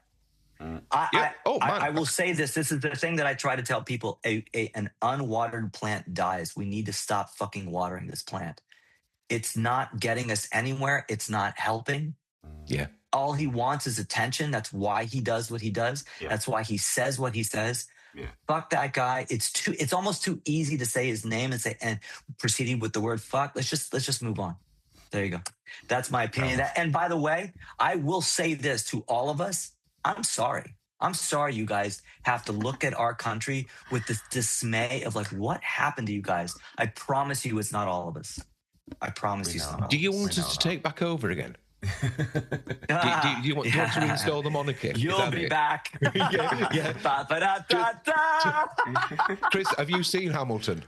I will say this. This is the thing that I try to tell people. An unwatered plant dies. We need to stop fucking watering this plant. It's not getting us anywhere. It's not helping. Yeah. All he wants is attention. That's why he does what he does. Yeah. That's why he says what he says. Yeah. Fuck that guy. It's almost too easy to say his name and proceeding with the word fuck. Let's just move on. There you go. That's my opinion. And by the way, I will say this to all of us. I'm sorry. I'm sorry you guys have to look at our country with this dismay of like, what happened to you guys? I promise you it's not all of us. I promise you it's not all of us. Do you want us to take back over again? do you want to reinstall the monarchy? You'll be back. Yeah. Chris, have you seen Hamilton?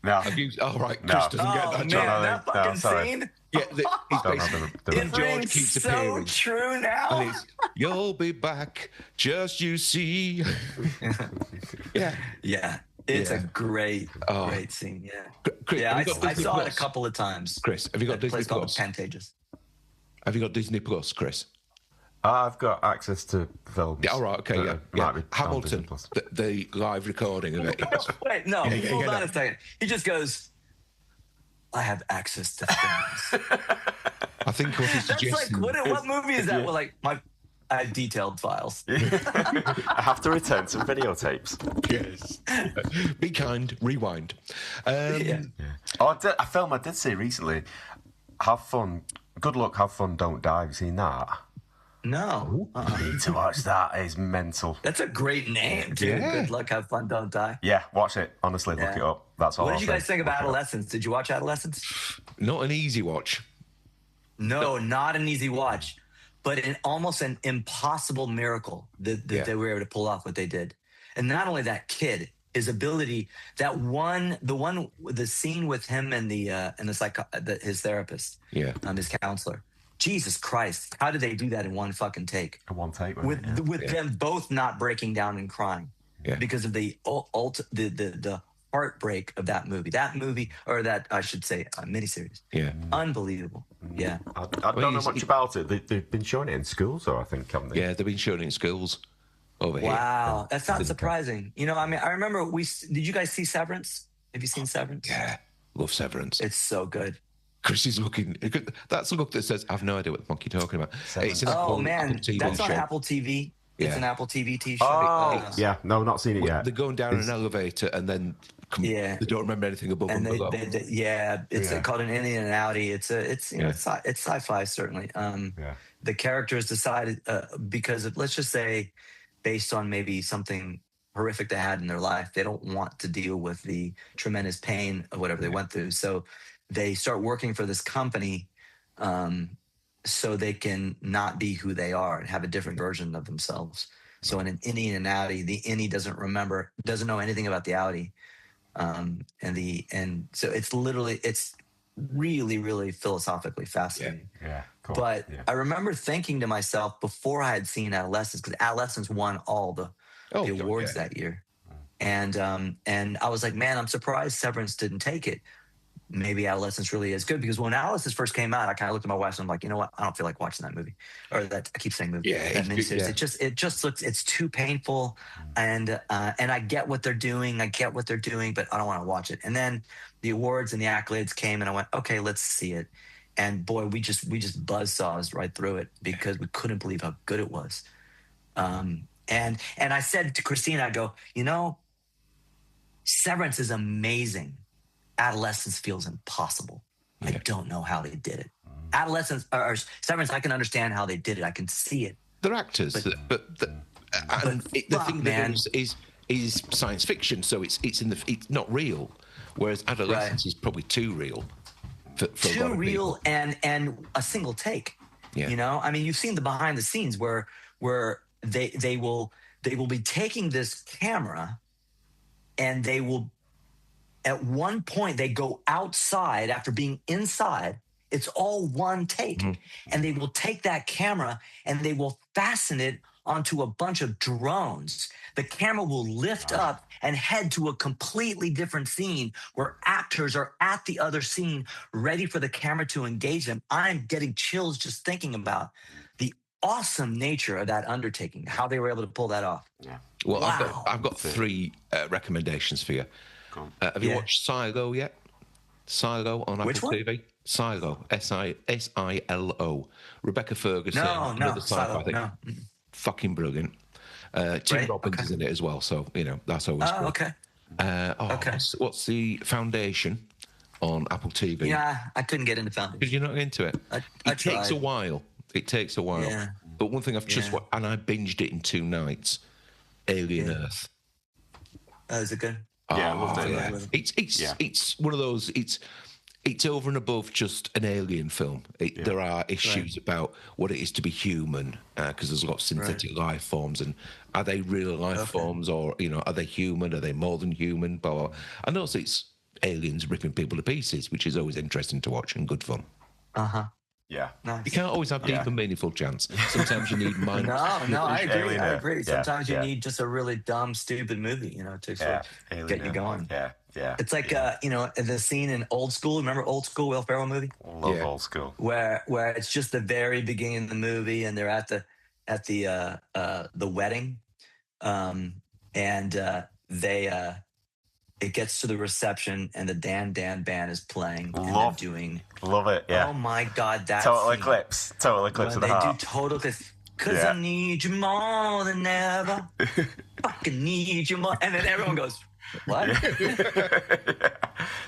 No. All right, Chris doesn't get that. That fucking scene. Yeah, it rings keeps appearing. So true now. And it's, you'll be back, just you see. Yeah. It's a great scene. Yeah. Chris, Yeah, have you got I Disney saw it Plus? a couple of times. Chris, have you got At a Disney place called Plus? Pantages. Have you got Disney Plus, Chris? I've got access to films. Yeah, all right, okay, that yeah. might be on Disney Hamilton, Plus. the live recording of it. Wait, no, hold on a second. He just goes, I have access to films. I think what he's That's suggesting... like, what movie is that? Well, like, I have detailed files. I have to return some videotapes. Yes. Be kind, rewind. Yeah. Oh, a film I did see recently. Have fun. Good luck, have fun, don't die. Have you seen that? No. You need to watch that. It's mental. That's a great name, too. Yeah. Good luck, have fun, don't die. Yeah, watch it. Honestly, look it up. That's all. What I'll did you say. guys think of Look it up. Adolescence? Did you watch Adolescence? Not an easy watch. No, not an easy watch, but almost an impossible miracle that they were able to pull off what they did. And not only that kid, his ability, the scene with him and his therapist, his counselor. Jesus Christ, how did they do that in one fucking take? In one take, With them both not breaking down and crying because of the heartbreak of that movie. Or that, I should say, miniseries. Yeah. Unbelievable. Yeah. I don't know much about it. They've been showing it in schools, or I think, haven't they? Yeah, they've been showing it in schools over here. Wow, that's not surprising. You know, I mean, I remember did you guys see Severance? Have you seen Severance? Yeah, love Severance. It's so good. Chris is looking. That's a look that says, "I've no idea what the fuck you're talking about." It's an Oh Apple man, TV that's on show. Apple TV. Yeah. It's an Apple TV show. Oh, yeah. No, not seen it yet. They're going down an elevator and then they don't remember anything above and below. It's called an Indian and Outie. It's sci-fi certainly. The characters decided because of, let's just say, based on maybe something horrific they had in their life, they don't want to deal with the tremendous pain of whatever they went through. So they start working for this company so they can not be who they are and have a different version of themselves. So in an innie and an outie, the innie doesn't know anything about the outie. And so it's really, really philosophically fascinating. Yeah, cool. But I remember thinking to myself before I had seen Adolescence, because Adolescence won all the awards that year. And I was like, man, I'm surprised Severance didn't take it. Maybe Adolescence really is good, because when Adolescence first came out, I kind of looked at my wife and I'm like, you know what? I don't feel like watching that movie, or that I keep saying movie. Yeah, that miniseries. It just looks, it's too painful, and I get what they're doing, but I don't want to watch it. And then the awards and the accolades came, and I went, okay, let's see it. And boy, we just buzzsaws right through it because we couldn't believe how good it was. And I said to Christina, I go, you know, Severance is amazing. Adolescence feels impossible. I don't know how they did it. Adolescence or Severance, I can understand how they did it. I can see it. They're actors, but the thing man is science fiction, so it's not real. Whereas Adolescence is probably too real. For too real and a single take. Yeah. You know, I mean, you've seen the behind the scenes where they will be taking this camera, and they will. At one point, they go outside after being inside. It's all one take. And they will take that camera and they will fasten it onto a bunch of drones. The camera will lift up and head to a completely different scene where actors are at the other scene, ready for the camera to engage them. I'm getting chills just thinking about the awesome nature of that undertaking, how they were able to pull that off. Yeah. Well, wow. I've got three recommendations for you. Have you watched Silo yet? Silo on Apple TV? Silo, Silo. Rebecca Ferguson. No, sci-fi thing. No. Fucking brilliant. Tim Robbins is in it as well, so that's always good. Okay. Okay. What's the Foundation on Apple TV? Yeah, I couldn't get into Foundation because you're not into it. It takes a while. Yeah. But one thing I've just watched, and I binged it in 2 nights. Alien Earth. Oh, is it good? Yeah, I loved it. Yeah. It's one of those. It's over and above just an alien film. There are issues about what it is to be human, because there's a lot of synthetic life forms, and are they real life forms, or are they human? Are they more than human? Blah, blah. And also, it's aliens ripping people to pieces, which is always interesting to watch and good fun. Yeah. Nice. You can't always have deep and meaningful chants. Sometimes you need mind. No, I agree. I agree. Yeah, Sometimes you need just a really dumb, stupid movie, to sort of get you going. Yeah. It's like the scene in Old School. Remember Old School, Will Ferrell movie? Love Old School. Where it's just the very beginning of the movie, and they're at the wedding, and they it gets to the reception, and the Dan band is playing, and they're doing. Love it. Yeah. Oh my God, that Total scene. Eclipse of the Heart. They do Total Eclipse. Cause I need you more than ever. Fucking need you more. And then everyone goes, what?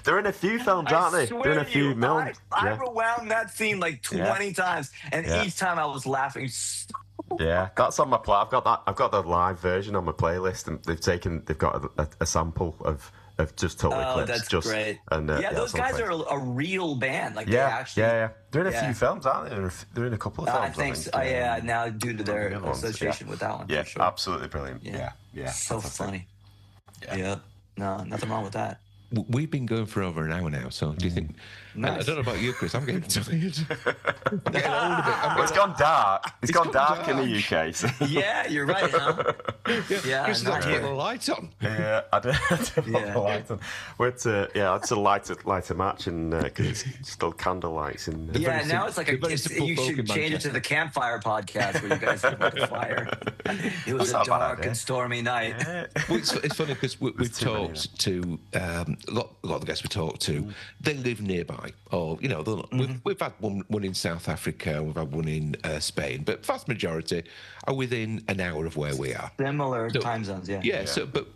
They're in a few films, aren't they? They're in a few films. I rewound that scene like 20 times, and each time I was laughing. Yeah, that's on my play. I've got the live version on my playlist, and they've got a sample of just Total Eclipse. That's great. And, those guys are a real band. Like they actually, They're in a few films, aren't they? They're in a couple of films. I think so. Now due to their association with that one. Yeah, for sure. Absolutely brilliant. Yeah. So funny. Yeah. No, nothing wrong with that. We've been going for over an hour now, so do you think... Nice. I don't know about you, Chris, I'm getting tired. It's gone dark. It's gone dark in the UK. So. Yeah, you're right, huh? Yeah, Chris has to put the light on. Yeah, I did put the light on. It's a lighter match, and because it's still candle lights. And now it's like you should change it to the Campfire podcast where you guys have like a fire. It was a dark and stormy night. Well, it's funny because we've talked to a lot of the guests we talked to. They live nearby, or we've had one in South Africa, we've had one in Spain, but vast majority are within an hour of where we are. Similar time zones, yeah. So, but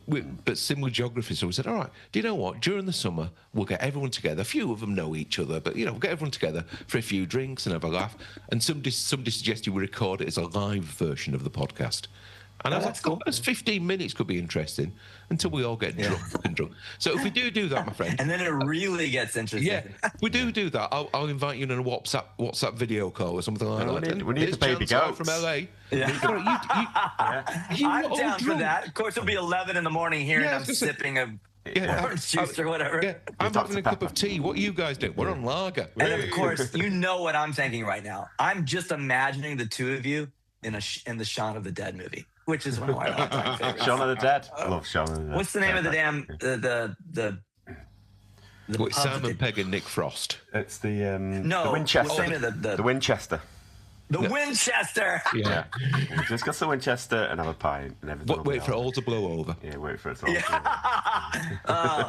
similar geography. So we said, all right, do you know what? During the summer, we'll get everyone together. A few of them know each other, but we'll get everyone together for a few drinks and have a laugh. And somebody suggested we record it as a live version of the podcast. And I was like, cool. That's 15 minutes could be interesting until we all get drunk. So if we do that, my friend. And then it really gets interesting. Yeah, we do that. I'll invite you in a WhatsApp video call or something like that. We need the baby goats. From LA. Yeah. I'm down for that. Of course, it'll be 11 in the morning here, and I'm sipping a orange juice or whatever. Yeah, I'm having a cup of tea. What are you guys doing? We're on lager. And of course, you know what I'm thinking right now. I'm just imagining the two of you in the Shaun of the Dead movie. Which is one of my all-time favorites. Shaun of the Dead. I love Shaun of the Dead. What's the name of the damn it's Simon Pegg and Nick Frost. It's the Winchester. What's the name of the Winchester. The Winchester. Yeah. Just got the Winchester and have a pint and everything. Wait for it all to blow over. Yeah, wait for it to all to blow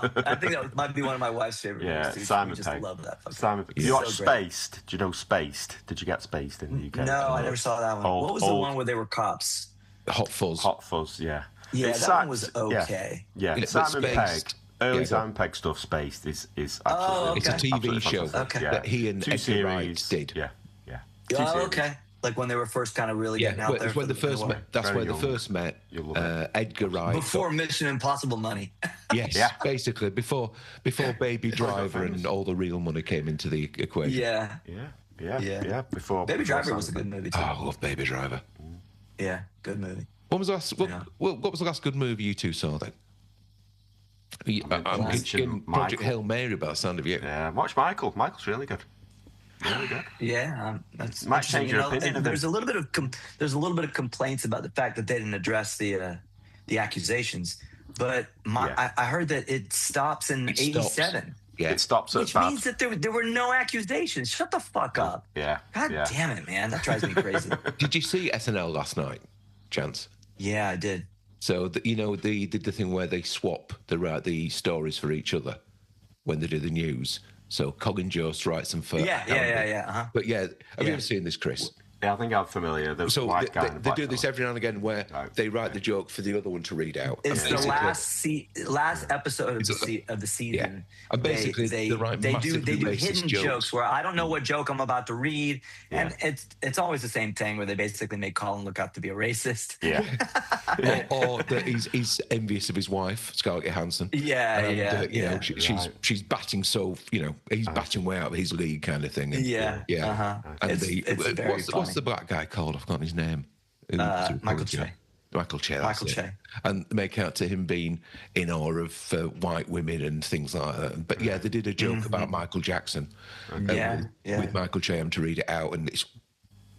over. I think that might be one of my wife's favorite movies. Too. Simon Pegg. Love that. Simon Pegg. You watched Spaced? Do you know Spaced? Did you get Spaced in the UK? No, I never saw that one. What was the one where they were cops? Hot Fuzz. Yeah. Yeah, that one was okay. Yeah. Simon Pegg. Early Simon Pegg stuff, Spaced, is absolutely... It's a TV show that he and Edgar Wright did. Yeah. Oh, okay. Like when they were first kind of really getting out there. When they first met. That's where they first met Edgar Wright. Before Mission Impossible money. Yes, basically before Baby Driver and all the real money came into the equation. Yeah. Before Baby Driver was a good movie too. Oh, I love Baby Driver. Yeah, good movie. What was the last good movie you two saw then? I'm getting Project Hail Mary by the sound of you. Yeah, watch Michael. Michael's really good. Really good. Yeah, that's might change your opinion. There's a little bit of complaints about the fact that they didn't address the accusations, but I heard that it stops in 87. Yeah, it stops at which means that there were no accusations. Shut the fuck up. Yeah. God damn it, man. That drives me crazy. Did you see SNL last night, Chance? Yeah, I did. So they did the thing where they swap the stories for each other when they do the news. So Colin Jost writes them for yeah. Uh-huh. But have you ever seen this, Chris? Yeah, I think I'm familiar. So they do this every now and again where they write the joke for the other one to read out. It's the last episode of the season. Yeah. And basically they do hidden jokes where I don't know what joke I'm about to read, and it's always the same thing where they basically make Colin look out to be a racist. Yeah. or that he's envious of his wife, Scarlett Johansson. She's batting he's batting way out of his league kind of thing. And, Uh-huh. And it's very funny. What's the black guy called? I've forgotten his name. Michael Che. Michael Che. Michael Che. And make out to him being in awe of white women and things like that. But yeah, they did a joke about Michael Jackson. With Michael Che. I'm to read it out, and it's.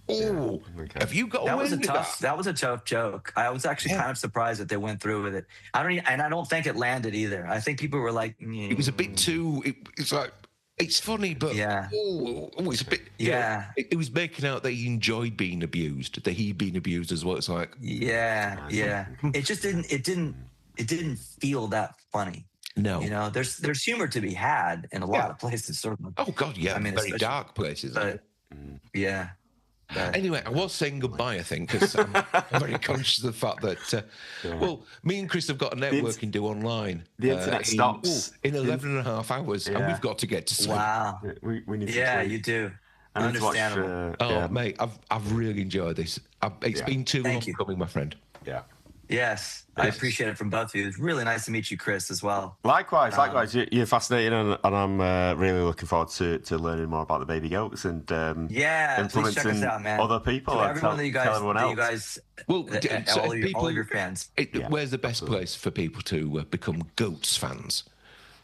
Oh, have you got? That was a tough. That was a tough joke. I was actually kind of surprised that they went through with it. I don't think it landed either. I think people were like, it was a bit too. It's like it's funny, but it's a bit. It was making out that he enjoyed being abused, that he'd been abused as well. It's like It just didn't. It didn't feel that funny. No, there's humor to be had in a lot of places, certainly. Oh God, yeah. I mean, very dark places. But, yeah. Anyway, I was saying goodbye, I think, because I'm very conscious of the fact that, well, me and Chris have got a networking do online. The internet stops in 11 and a half hours, and we've got to get to sleep. Wow. We need to sleep. You do. Understandable. Mate, I've really enjoyed this. It's been too long coming, my friend. Yeah. Yes, I appreciate it from both of you. It's really nice to meet you, Chris, as well. Likewise. You're fascinating, and I'm really looking forward to learning more about the baby goats and please check us out, man. Other people, everyone that you guys, all of your fans. Where's the best place for people to become goats fans?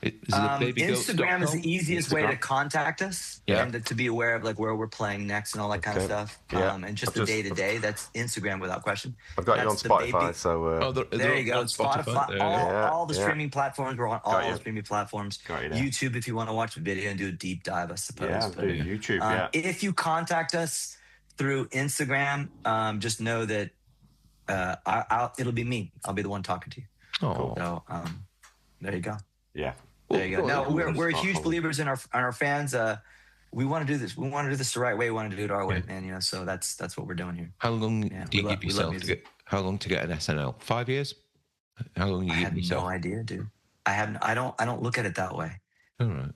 Instagram is the easiest way to contact us and to be aware of where we're playing next and all that kind of stuff. And just the day-to-day, that's Instagram without question. I've got you on Spotify, so there you go. Spotify, all the streaming platforms. We're on all the streaming platforms. YouTube, if you want to watch a video and do a deep dive, I suppose. Yeah, YouTube. If you contact us through Instagram, just know that it'll be me. I'll be the one talking to you. Oh, so there you go. Yeah. There you go. No, we're huge believers in our fans. We want to do this. We want to do this the right way. We want to do it our way, man. So that's what we're doing here. How long do you give yourself to get? How long to get an SNL? 5 years? How long do you give yourself? I have no idea, dude. I don't look at it that way. All right.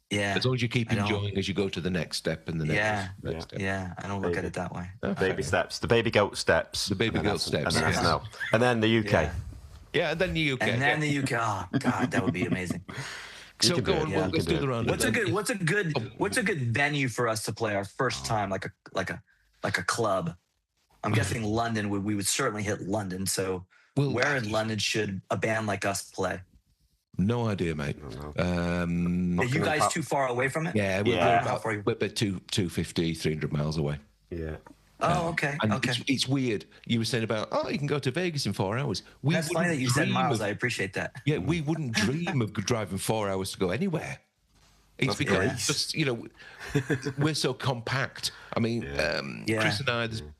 Yeah. As long as you keep enjoying as you go to the next step and the next step. Yeah. I don't look at it that way. Baby steps. The baby goat steps. The baby goat steps. And SNL. And then the UK. Yeah, and then the UK. And then the UK. Oh God, that would be amazing. So go on, let's do the round. What's a good venue for us to play our first time, like a club? I'm guessing London. We would certainly hit London. So where in London should a band like us play? No idea, mate. Are you guys too far away from it? Yeah, we're about 250, 300 miles away. Yeah. Oh, okay. And it's weird. You were saying about, you can go to Vegas in 4 hours. That's funny that you said miles. I appreciate that. Yeah, we wouldn't dream of driving 4 hours to go anywhere. It's because we're so compact. I mean, Chris and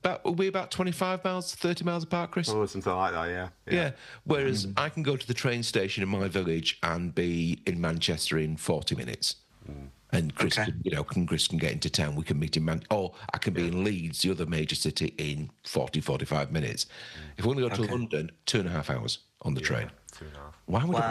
I, we're about 25 miles, 30 miles apart, Chris. Oh, something like that, yeah. Whereas I can go to the train station in my village and be in Manchester in 40 minutes. And Chris, Chris can get into town. We can meet in or I can be in Leeds, the other major city, in 40, 45 minutes. If we want to go to London, 2.5 hours on the train. 2.5. Why would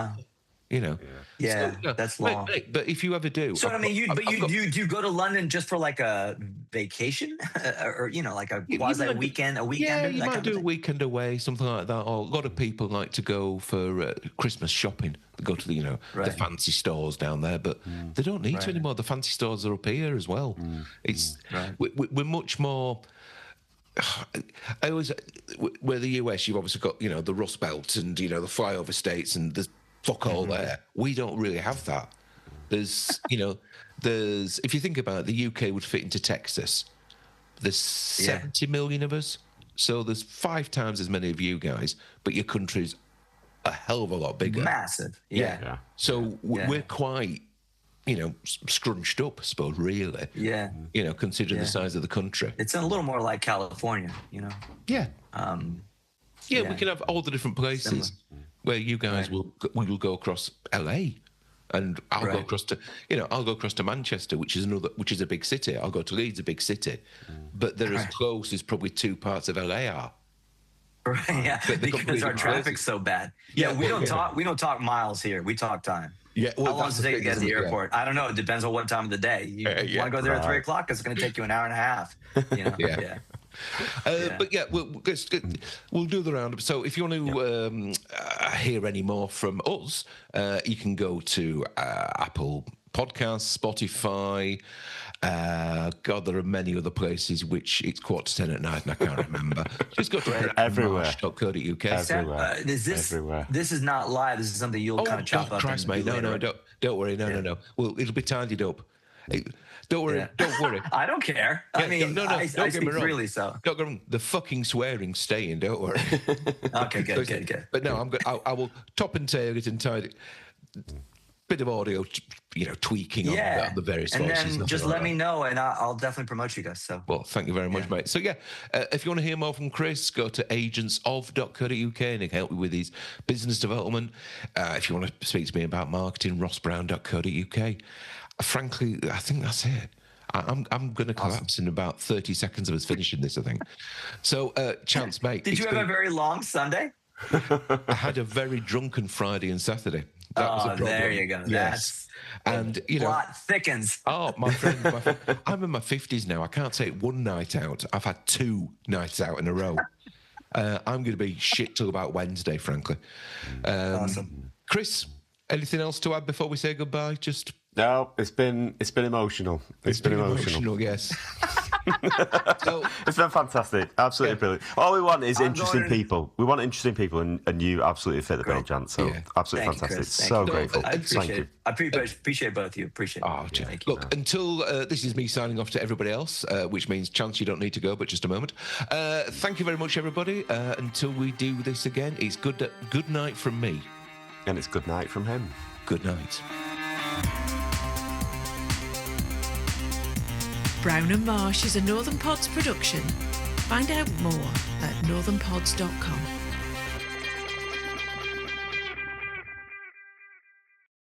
that's long. But if you ever do, so I mean, you go to London just for like a vacation, or like a quasi weekend, Yeah, you might do a weekend away, something like that. Or a lot of people like to go for Christmas shopping. They go to the the fancy stores down there, but they don't need to anymore. The fancy stores are up here as well. It's we're much more. I always, where the US, you've obviously got the Rust Belt and the flyover states and there's fuck all there. We don't really have that. There's if you think about it, the UK would fit into Texas. There's 70 million of us, so there's 5 times as many of you guys, but your country's a hell of a lot bigger. Massive. Yeah. So we're quite scrunched up, I suppose, really. Yeah. Considering the size of the country. It's a little more like California, Yeah. We can have all the different places where you guys will go across LA, and I'll go across to Manchester, which is a big city. I'll go to Leeds, a big city, but they're as close as probably 2 parts of LA are. Right. Yeah. Because our traffic's so bad. Yeah. We don't talk miles here. We talk time. Yeah, how long does it take to get to the airport? I don't know. It depends on what time of the day. You want to go there at 3 o'clock? It's going to take you an hour and a half. But we'll do the roundup. So if you want to hear any more from us, you can go to Apple Podcasts, Spotify, God, there are many other places which it's 10:15 at night and I can't remember. Just go to everywhere.co.uk. Everywhere. Everywhere. This is not live. This is something you'll kind of chop up. Christ, mate. No, don't worry. No. Well, it'll be tidied up. Don't worry. Don't worry. I don't care. I mean, I speak freely, so. Don't get me wrong. The fucking swearing staying, don't worry. Okay, good. But no, I will top and tail it and tidy it. Bit of audio, tweaking on the various voices. And then just let me know, and I'll definitely promote you guys. So, well, thank you very much, mate. So, if you want to hear more from Chris, go to agentsof.co.uk and he can help you with his business development. If you want to speak to me about marketing, rossbrown.co.uk. Frankly, I think that's it. I'm going to collapse in about 30 seconds of us finishing this, I think. So, Chance, mate. Did you have a very long Sunday? I had a very drunken Friday and Saturday. That was a problem. There you go. Yes. And plot thickens. Oh, my friend, I'm in my 50s now. I can't take one night out. I've had 2 nights out in a row. I'm going to be shit till about Wednesday, frankly. Awesome. Chris, anything else to add before we say goodbye? No, it's been emotional. It's been emotional. Yes. It's been fantastic. Absolutely brilliant. All we want is interesting people. We want interesting people, and you absolutely fit the bill, Jan. So absolutely fantastic. So grateful. I appreciate it. I appreciate both of you. Appreciate it. Oh, look, until this is me signing off to everybody else, which means, Chance, you don't need to go, but just a moment. Thank you very much, everybody. Until we do this again, it's good night from me. And it's good night from him. Good night. Brown and Marsh is a Northern Pods production. Find out more at northernpods.com.